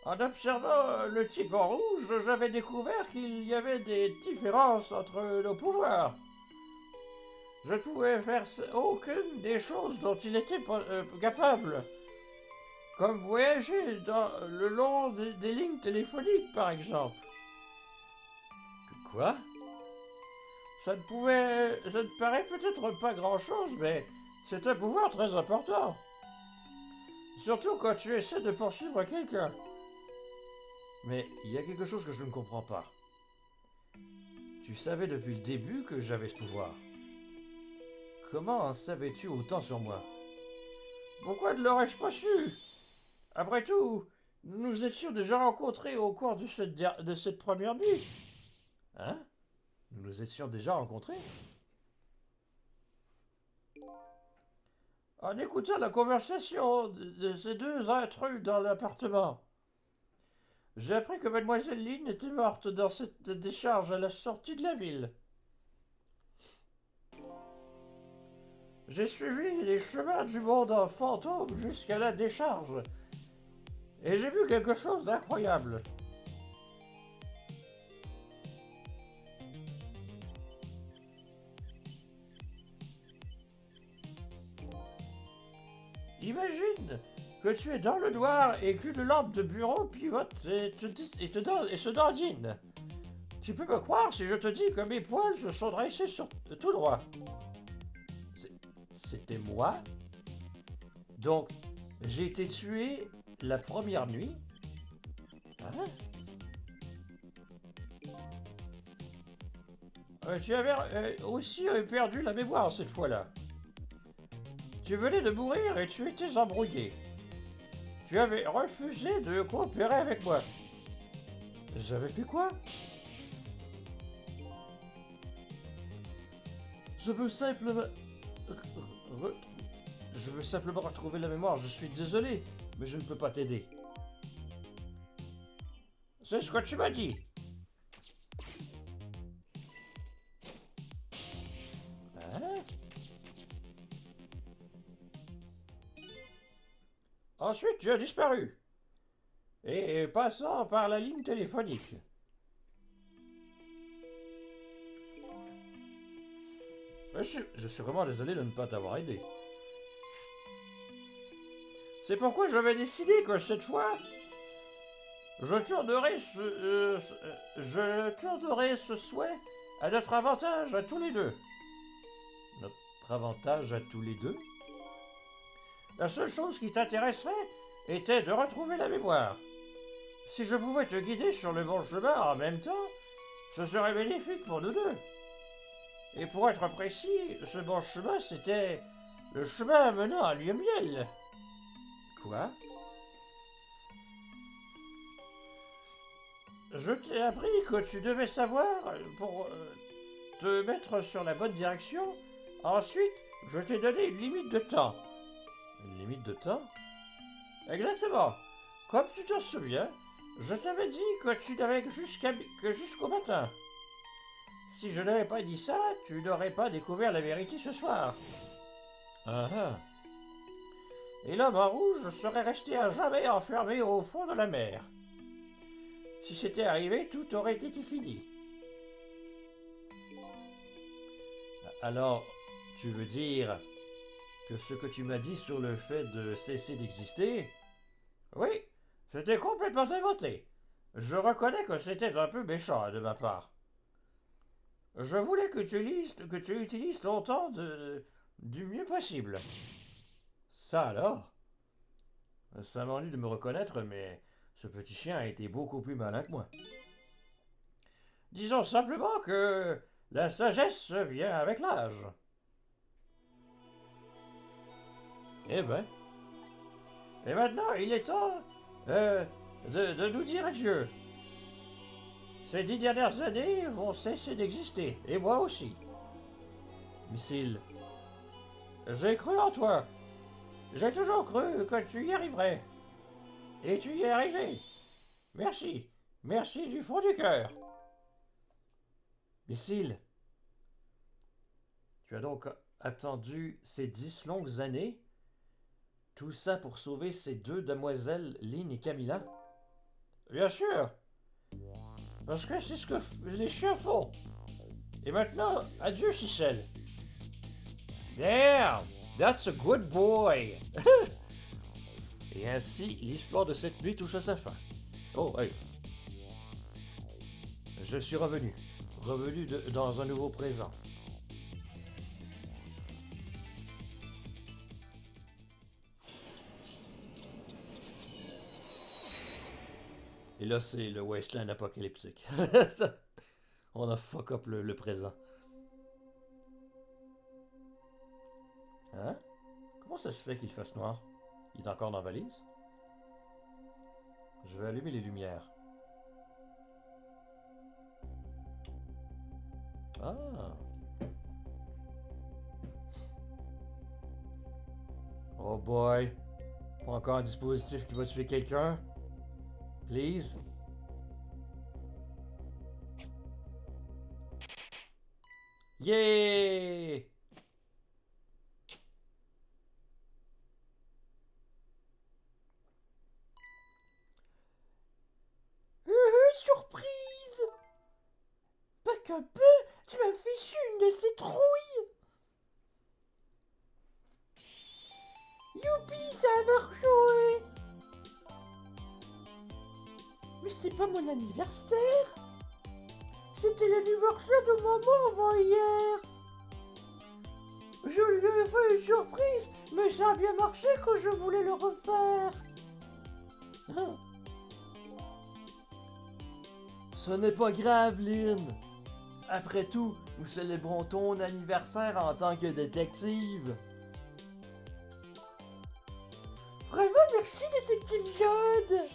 En observant le type en rouge, j'avais découvert qu'il y avait des différences entre nos pouvoirs. Je ne pouvais faire aucune des choses dont il était capable. Comme voyager le long des lignes téléphoniques, par exemple. Quoi? Ça ne paraît peut-être pas grand-chose, mais c'est un pouvoir très important. Surtout quand tu essaies de poursuivre quelqu'un. Mais il y a quelque chose que je ne comprends pas. Tu savais depuis le début que j'avais ce pouvoir. Comment en savais-tu autant sur moi? Pourquoi ne l'aurais-je pas su? Après tout, nous nous étions déjà rencontrés au cours de cette première nuit. Hein? Nous nous étions déjà rencontrés? En écoutant la conversation de ces deux intrus dans l'appartement, j'ai appris que Mademoiselle Lynn était morte dans cette décharge à la sortie de la ville. J'ai suivi les chemins du monde en fantôme jusqu'à la décharge. Et j'ai vu quelque chose d'incroyable. Imagine que tu es dans le noir et qu'une lampe de bureau pivote et se dandine. Tu peux me croire si je te dis que mes poils se sont dressés tout droit. C'était moi? Donc, j'ai été tué la première nuit? Hein? Tu avais aussi perdu la mémoire cette fois-là. Tu venais de mourir et tu étais embrouillé. Tu avais refusé de coopérer avec moi. J'avais fait quoi? Je veux simplement retrouver la mémoire. Je suis désolé, mais je ne peux pas t'aider. C'est ce que tu m'as dit. Hein? Ensuite, tu as disparu. Et passant par la ligne téléphonique. Je suis vraiment désolé de ne pas t'avoir aidé. C'est pourquoi j'avais décidé que cette fois, je tournerai ce souhait à notre avantage à tous les deux. Notre avantage à tous les deux? La seule chose qui t'intéresserait était de retrouver la mémoire. Si je pouvais te guider sur le bon chemin en même temps, ce serait bénéfique pour nous deux. Et pour être précis, ce bon chemin, c'était le chemin menant à Liemiel. Quoi? Je t'ai appris que tu devais savoir pour te mettre sur la bonne direction. Ensuite, je t'ai donné une limite de temps. Une limite de temps? Exactement. Comme tu t'en souviens, je t'avais dit que tu n'avais que jusqu'au matin. Si je n'avais pas dit ça, tu n'aurais pas découvert la vérité ce soir. Ah ah. Et l'homme en rouge serait resté à jamais enfermé au fond de la mer. Si c'était arrivé, tout aurait été fini. Alors, tu veux dire que ce que tu m'as dit sur le fait de cesser d'exister... Oui, c'était complètement inventé. Je reconnais que c'était un peu méchant de ma part. Je voulais que tu utilises ton temps du mieux possible. Ça alors? Ça m'ennuie de me reconnaître, mais ce petit chien a été beaucoup plus malin que moi. Disons simplement que la sagesse vient avec l'âge. Eh ben. Et maintenant, il est temps de nous dire adieu. Ces 10 dernières années vont cesser d'exister, et moi aussi. Missile. J'ai cru en toi. J'ai toujours cru que tu y arriverais. Et tu y es arrivé. Merci. Merci du fond du cœur. Missile. Tu as donc attendu ces 10 longues années? Tout ça pour sauver ces deux demoiselles, Lynn et Camilla? Bien sûr. Parce que c'est ce que les chiens font. Et maintenant, adieu, Cicel. Damn, that's a good boy. Et ainsi, l'histoire de cette nuit touche à sa fin. Oh, hey. Je suis revenu. Dans un nouveau présent. Et là, c'est le wasteland apocalyptique. On a fuck up le présent. Hein? Comment ça se fait qu'il fasse noir? Il est encore dans la valise? Je vais allumer les lumières. Ah! Oh boy! Pas encore un dispositif qui va tuer quelqu'un? Please? Yeah! Surprise! Pas qu'un peu, tu m'as fichu une de ces trouilles! Youpi, ça a marché! Mais c'était pas mon anniversaire! C'était l'anniversaire de maman, moi, hier! Je lui ai fait une surprise, mais ça a bien marché quand je voulais le refaire! Hein? Ce n'est pas grave, Lynn. Après tout, nous célébrons ton anniversaire en tant que détective. Vraiment merci, détective Jod.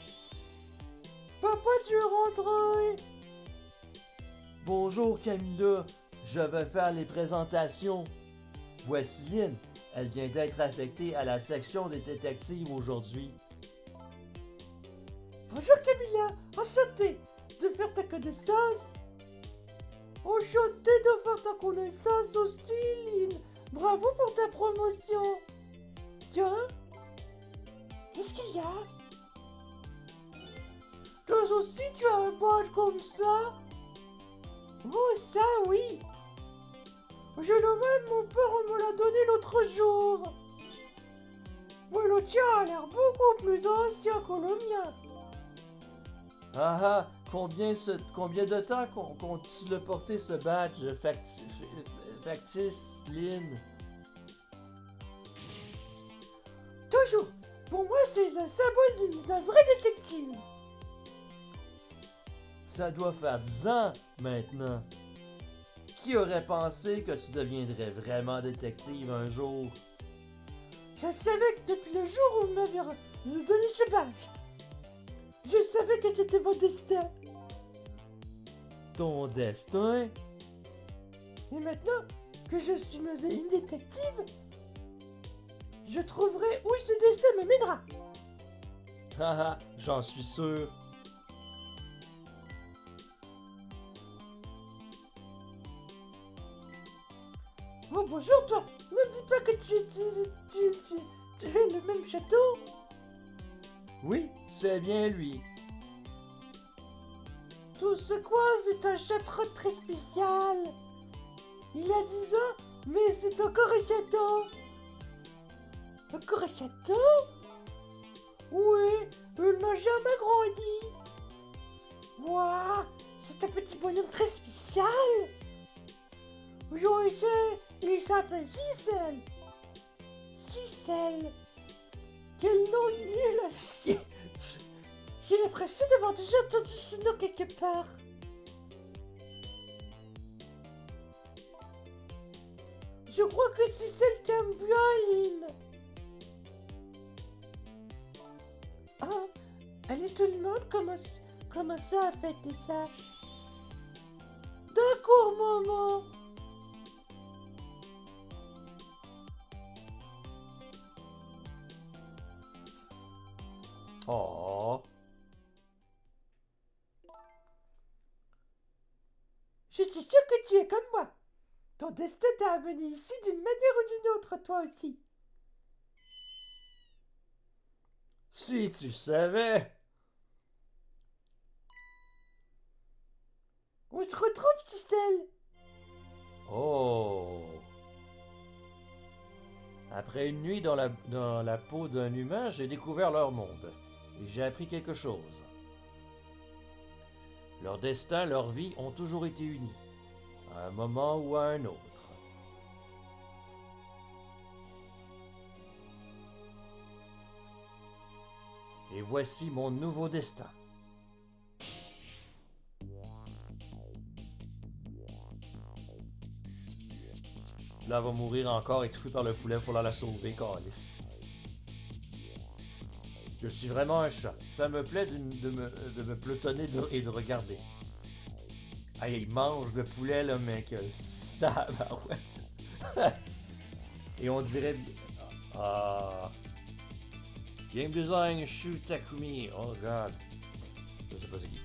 Papa, tu es rentré. Bonjour, Camilla. Je vais faire les présentations. Voici Lynn. Elle vient d'être affectée à la section des détectives aujourd'hui. Bonjour, Camilla. Enchantée de faire ta connaissance. Enchantée de faire ta connaissance aussi, Lynn. Bravo pour ta promotion. Tiens. Qu'est-ce qu'il y a? Toi aussi, tu as un badge comme ça? Oh, ça, oui. Je l'ai même, mon père me l'a donné l'autre jour. Mais le tien a l'air beaucoup plus ancien que le mien. Ah ah, combien de temps tu l'as porté ce badge factice, Lynn? Toujours. Pour moi, c'est le symbole d'un vrai détective. Ça doit faire 10 ans maintenant. Qui aurait pensé que tu deviendrais vraiment détective un jour? Je savais que depuis le jour où vous m'avez donné ce badge, je savais que c'était mon destin. Ton destin? Et maintenant que je suis une détective, je trouverai où ce destin me mènera. Haha, j'en suis sûr. Oh bonjour toi, ne dis pas que tu es le même château. Oui, c'est bien lui. Tout ce quoi, c'est un château très spécial. Il a 10 ans, mais c'est encore un château. Encore un château? Oui, il n'a jamais grandi. Ouah, c'est un petit bonhomme très spécial. Je sais, il s'appelle Cicel. Cicel. Quel nom nul à chier. J'ai l'impression d'avoir déjà entendu ce nom quelque part. Je crois que Cicel t'aime bien, Lynn. Ah, elle est tout le monde comment ça a fait ça. D'accord, maman. Oh. Je suis sûre que tu es comme moi. Ton destin t'a amené ici d'une manière ou d'une autre, toi aussi. Si tu savais. On se retrouve, Cicel. Oh. Après une nuit dans la peau d'un humain, j'ai découvert leur monde. Et j'ai appris quelque chose. Leur destin, leur vie ont toujours été unis. À un moment ou à un autre. Et voici mon nouveau destin. Là, elle va mourir encore étouffée par le poulet, il faudra la sauver, câlisse. Je suis vraiment un chat. Ça me plaît de me pelotonner et de regarder. Ah, il mange le poulet, là, mec. Ça, bah ouais. Et on dirait... Ah... Game Design, Shu Takumi. Oh god. Je sais pas c'est qui.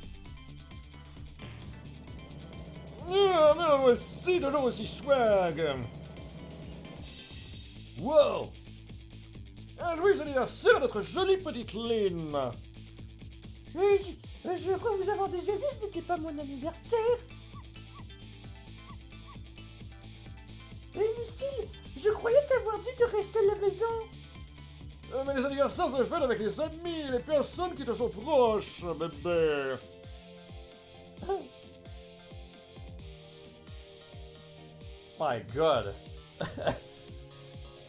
Ah, mais voici toujours aussi swag. Wow! Un joyeux anniversaire à notre jolie petite Lynn! Je crois vous avoir déjà dit, ce n'était pas mon anniversaire. Lucille, je croyais t'avoir dit de rester à la maison. Mais les anniversaires, c'est fait avec les amis, les personnes qui te sont proches, bébé! My god!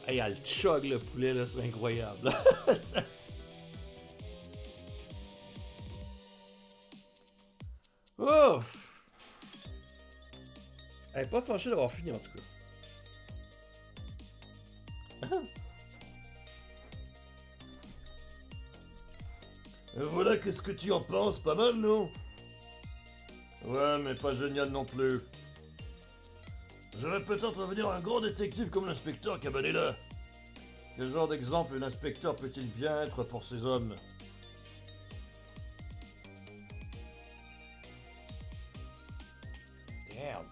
Hey, elle chug le poulet, là, c'est incroyable. Ouf! Elle est pas fâchée d'avoir fini, en tout cas. Voilà, qu'est-ce que tu en penses? Pas mal, non? Ouais, mais pas génial non plus. Je vais peut-être devenir un grand détective comme l'inspecteur Cabanela. Quel genre d'exemple l'inspecteur peut-il bien être pour ces hommes? Damn.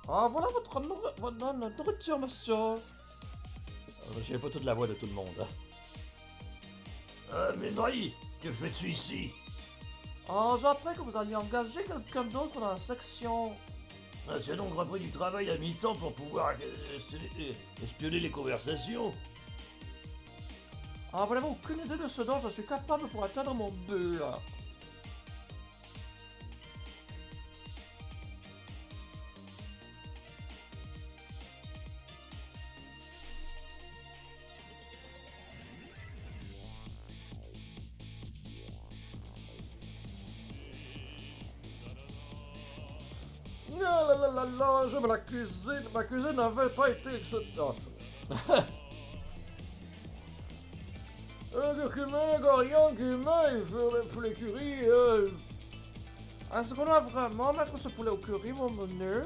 Ah, voilà votre nourriture, monsieur. Je sais pas toute la voix de tout le monde. Hein. Mais Marie, que fais-tu ici? Oh, j'ai appris que vous alliez engager quelqu'un d'autre dans la section. Tu as donc repris du travail à mi-temps pour pouvoir espionner les conversations? Ah, vraiment aucune idée de ce dont je suis capable pour atteindre mon but, là. Là, je me la cuisine. Ma cuisine n'avait pas été excellente. Cumin, coriandre, cumin, pour les curry. Est-ce qu'on doit vraiment mettre ce poulet au curry, mon menu?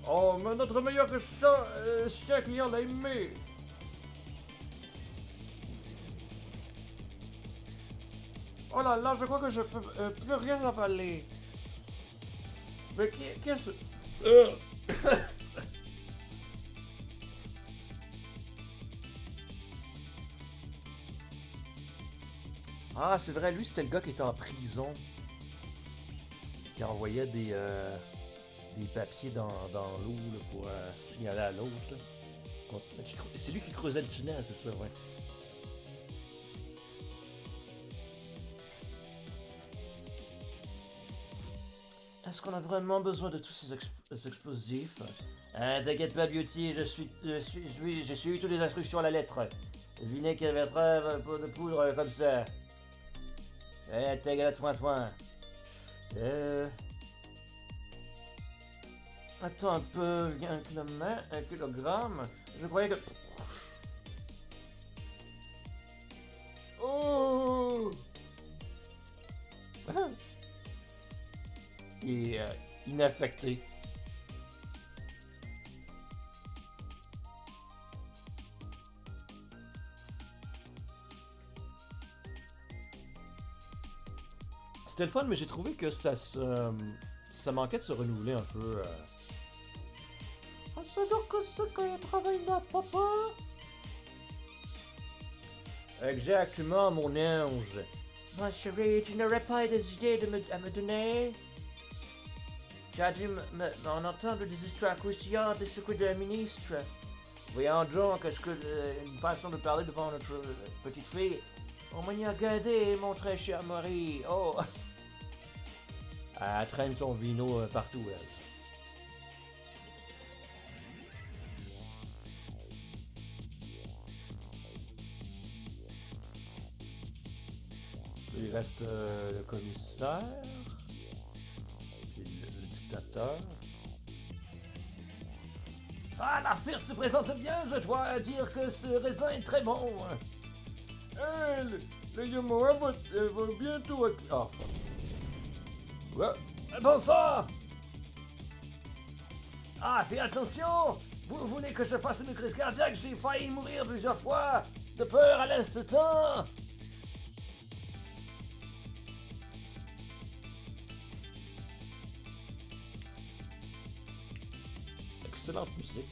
Oh, mais notre meilleur chien client l'a aimé. Oh là là, je crois que je peux plus rien avaler. Mais qu'est-ce... Ah, c'est vrai, lui, c'était le gars qui était en prison. Qui envoyait des papiers dans l'eau là, pour signaler à l'autre. C'est lui qui creusait le tunnel, c'est ça, ouais. Est-ce qu'on a vraiment besoin de tous ces explosifs? T'inquiète pas, Beauty, j'ai suivi toutes les instructions à la lettre. Vinaigre et betterave, pot de poudre, comme ça. T'as soin. Attends un peu, un kilogramme. Je croyais que... Oh! Il est inaffecté. C'était le fun, mais j'ai trouvé que ça manquait de se renouveler un peu. C'est donc ça quand il travaille dans papa? Exactement, mon ange. Ma chérie, tu n'aurais pas des idées à me donner? Tu as dû en entendre des histoires croustillantes des secrets d'un ministre. Voyons donc, est-ce que une façon de parler devant notre petite fille? On m'a regardé, mon très cher mari. Oh! Elle traîne son vino partout, elle. Il reste le commissaire, puis le dictateur. Ah, l'affaire se présente bien, je dois dire que ce raisin est très bon. Le Yamoa va bientôt... Ah, ouais. Bon sang! Ah, fais attention! Vous voulez que je fasse une crise cardiaque? J'ai failli mourir plusieurs fois de peur à l'instant! Excellente musique.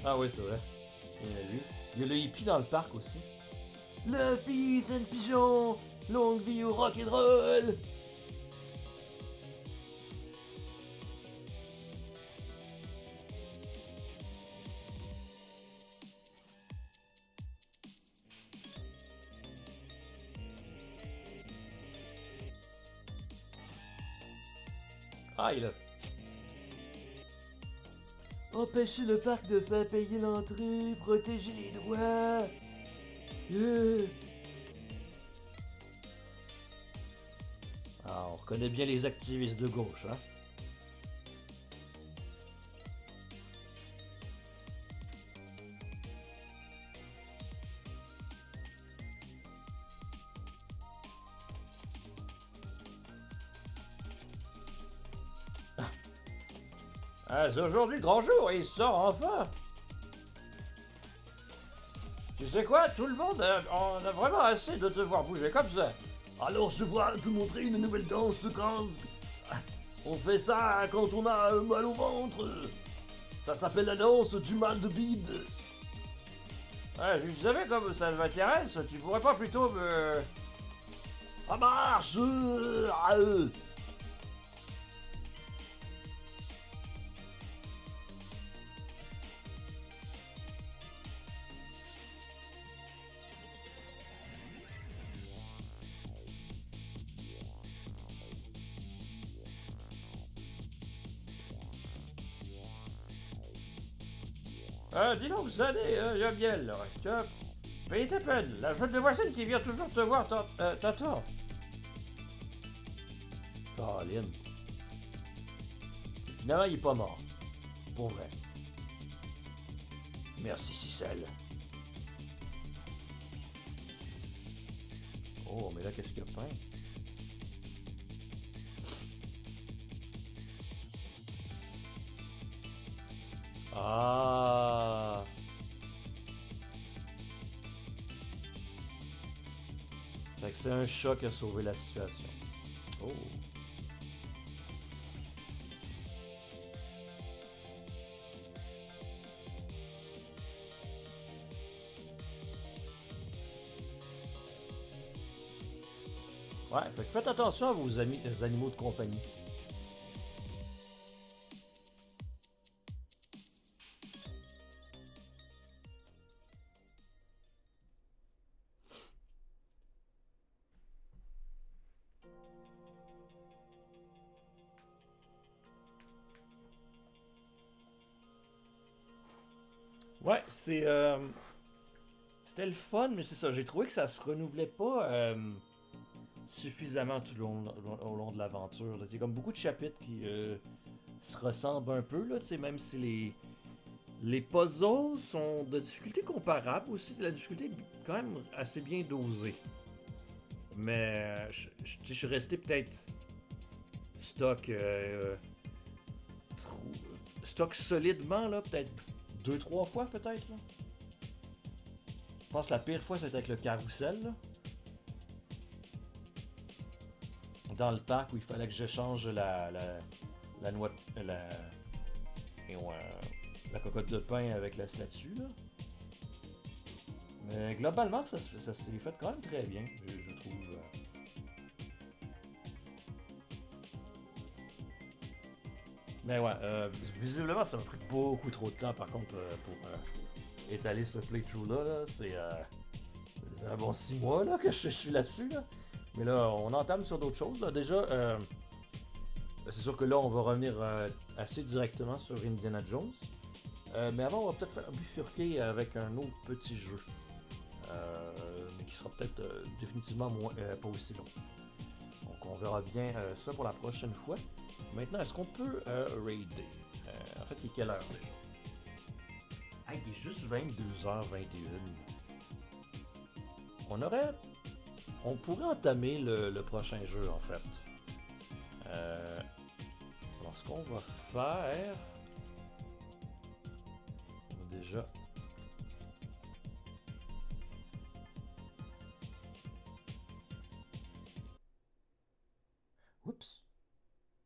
Ah oui, c'est vrai. Il y a lui. Il y a le hippie dans le parc aussi. Le pis and pigeon! Longue vie au rock'n'roll! Ah, il a... Empêcher le parc de faire payer l'entrée, protéger les droits. Ah, on reconnaît bien les activistes de gauche, hein? Ah, c'est aujourd'hui le grand jour, il sort enfin! Tu sais quoi, tout le monde, on a vraiment assez de te voir bouger comme ça. Alors je vois te montrer une nouvelle danse quand... On fait ça quand on a mal au ventre. Ça s'appelle l'annonce du mal de bide. Ouais, je savais comme ça m'intéresse, tu pourrais pas plutôt me... Ça marche. Dis donc, vous allez, Gabriel, là. Tu vois, paye ta peine. La jeune demoiselle qui vient toujours te voir t'attend. Colin. Finalement, il est pas mort. Pour vrai. Merci, Cicel. Oh, mais là, qu'est-ce qu'il y a peint? Ah! Fait que c'est un chat qui a sauvé la situation. Oh! Ouais, fait que faites attention à vos amis, les animaux de compagnie. Ouais, c'était le fun, mais c'est ça. J'ai trouvé que ça se renouvelait pas suffisamment tout au long de l'aventure. C'est comme beaucoup de chapitres qui se ressemblent un peu, là, même si les puzzles sont de difficulté comparable aussi. La difficulté est quand même assez bien dosée. Mais je suis resté peut-être stock stock solidement, là, peut-être 2-3 fois, peut-être. Là. Je pense que la pire fois, c'était avec le carrousel. Là. Dans le parc où il fallait que j'échange la noix la cocotte de pain avec la statue. Là. Mais globalement, ça s'est fait quand même très bien, je trouve. Mais ouais, visiblement, ça m'a pris beaucoup trop de temps, par contre, pour étaler ce playthrough-là. Là. C'est un bon 6 mois là, que je suis là-dessus. Là. Mais là, on entame sur d'autres choses. Là. Déjà, c'est sûr que là, on va revenir assez directement sur Indiana Jones. Mais avant, on va peut-être faire bifurquer avec un autre petit jeu. Mais qui sera peut-être définitivement pas aussi long. Donc, on verra bien ça pour la prochaine fois. Maintenant, est-ce qu'on peut raider? En fait, il est quelle heure déjà? Ah, il est juste 22h21. On pourrait entamer le prochain jeu, en fait. Alors, ce qu'on va faire... On va déjà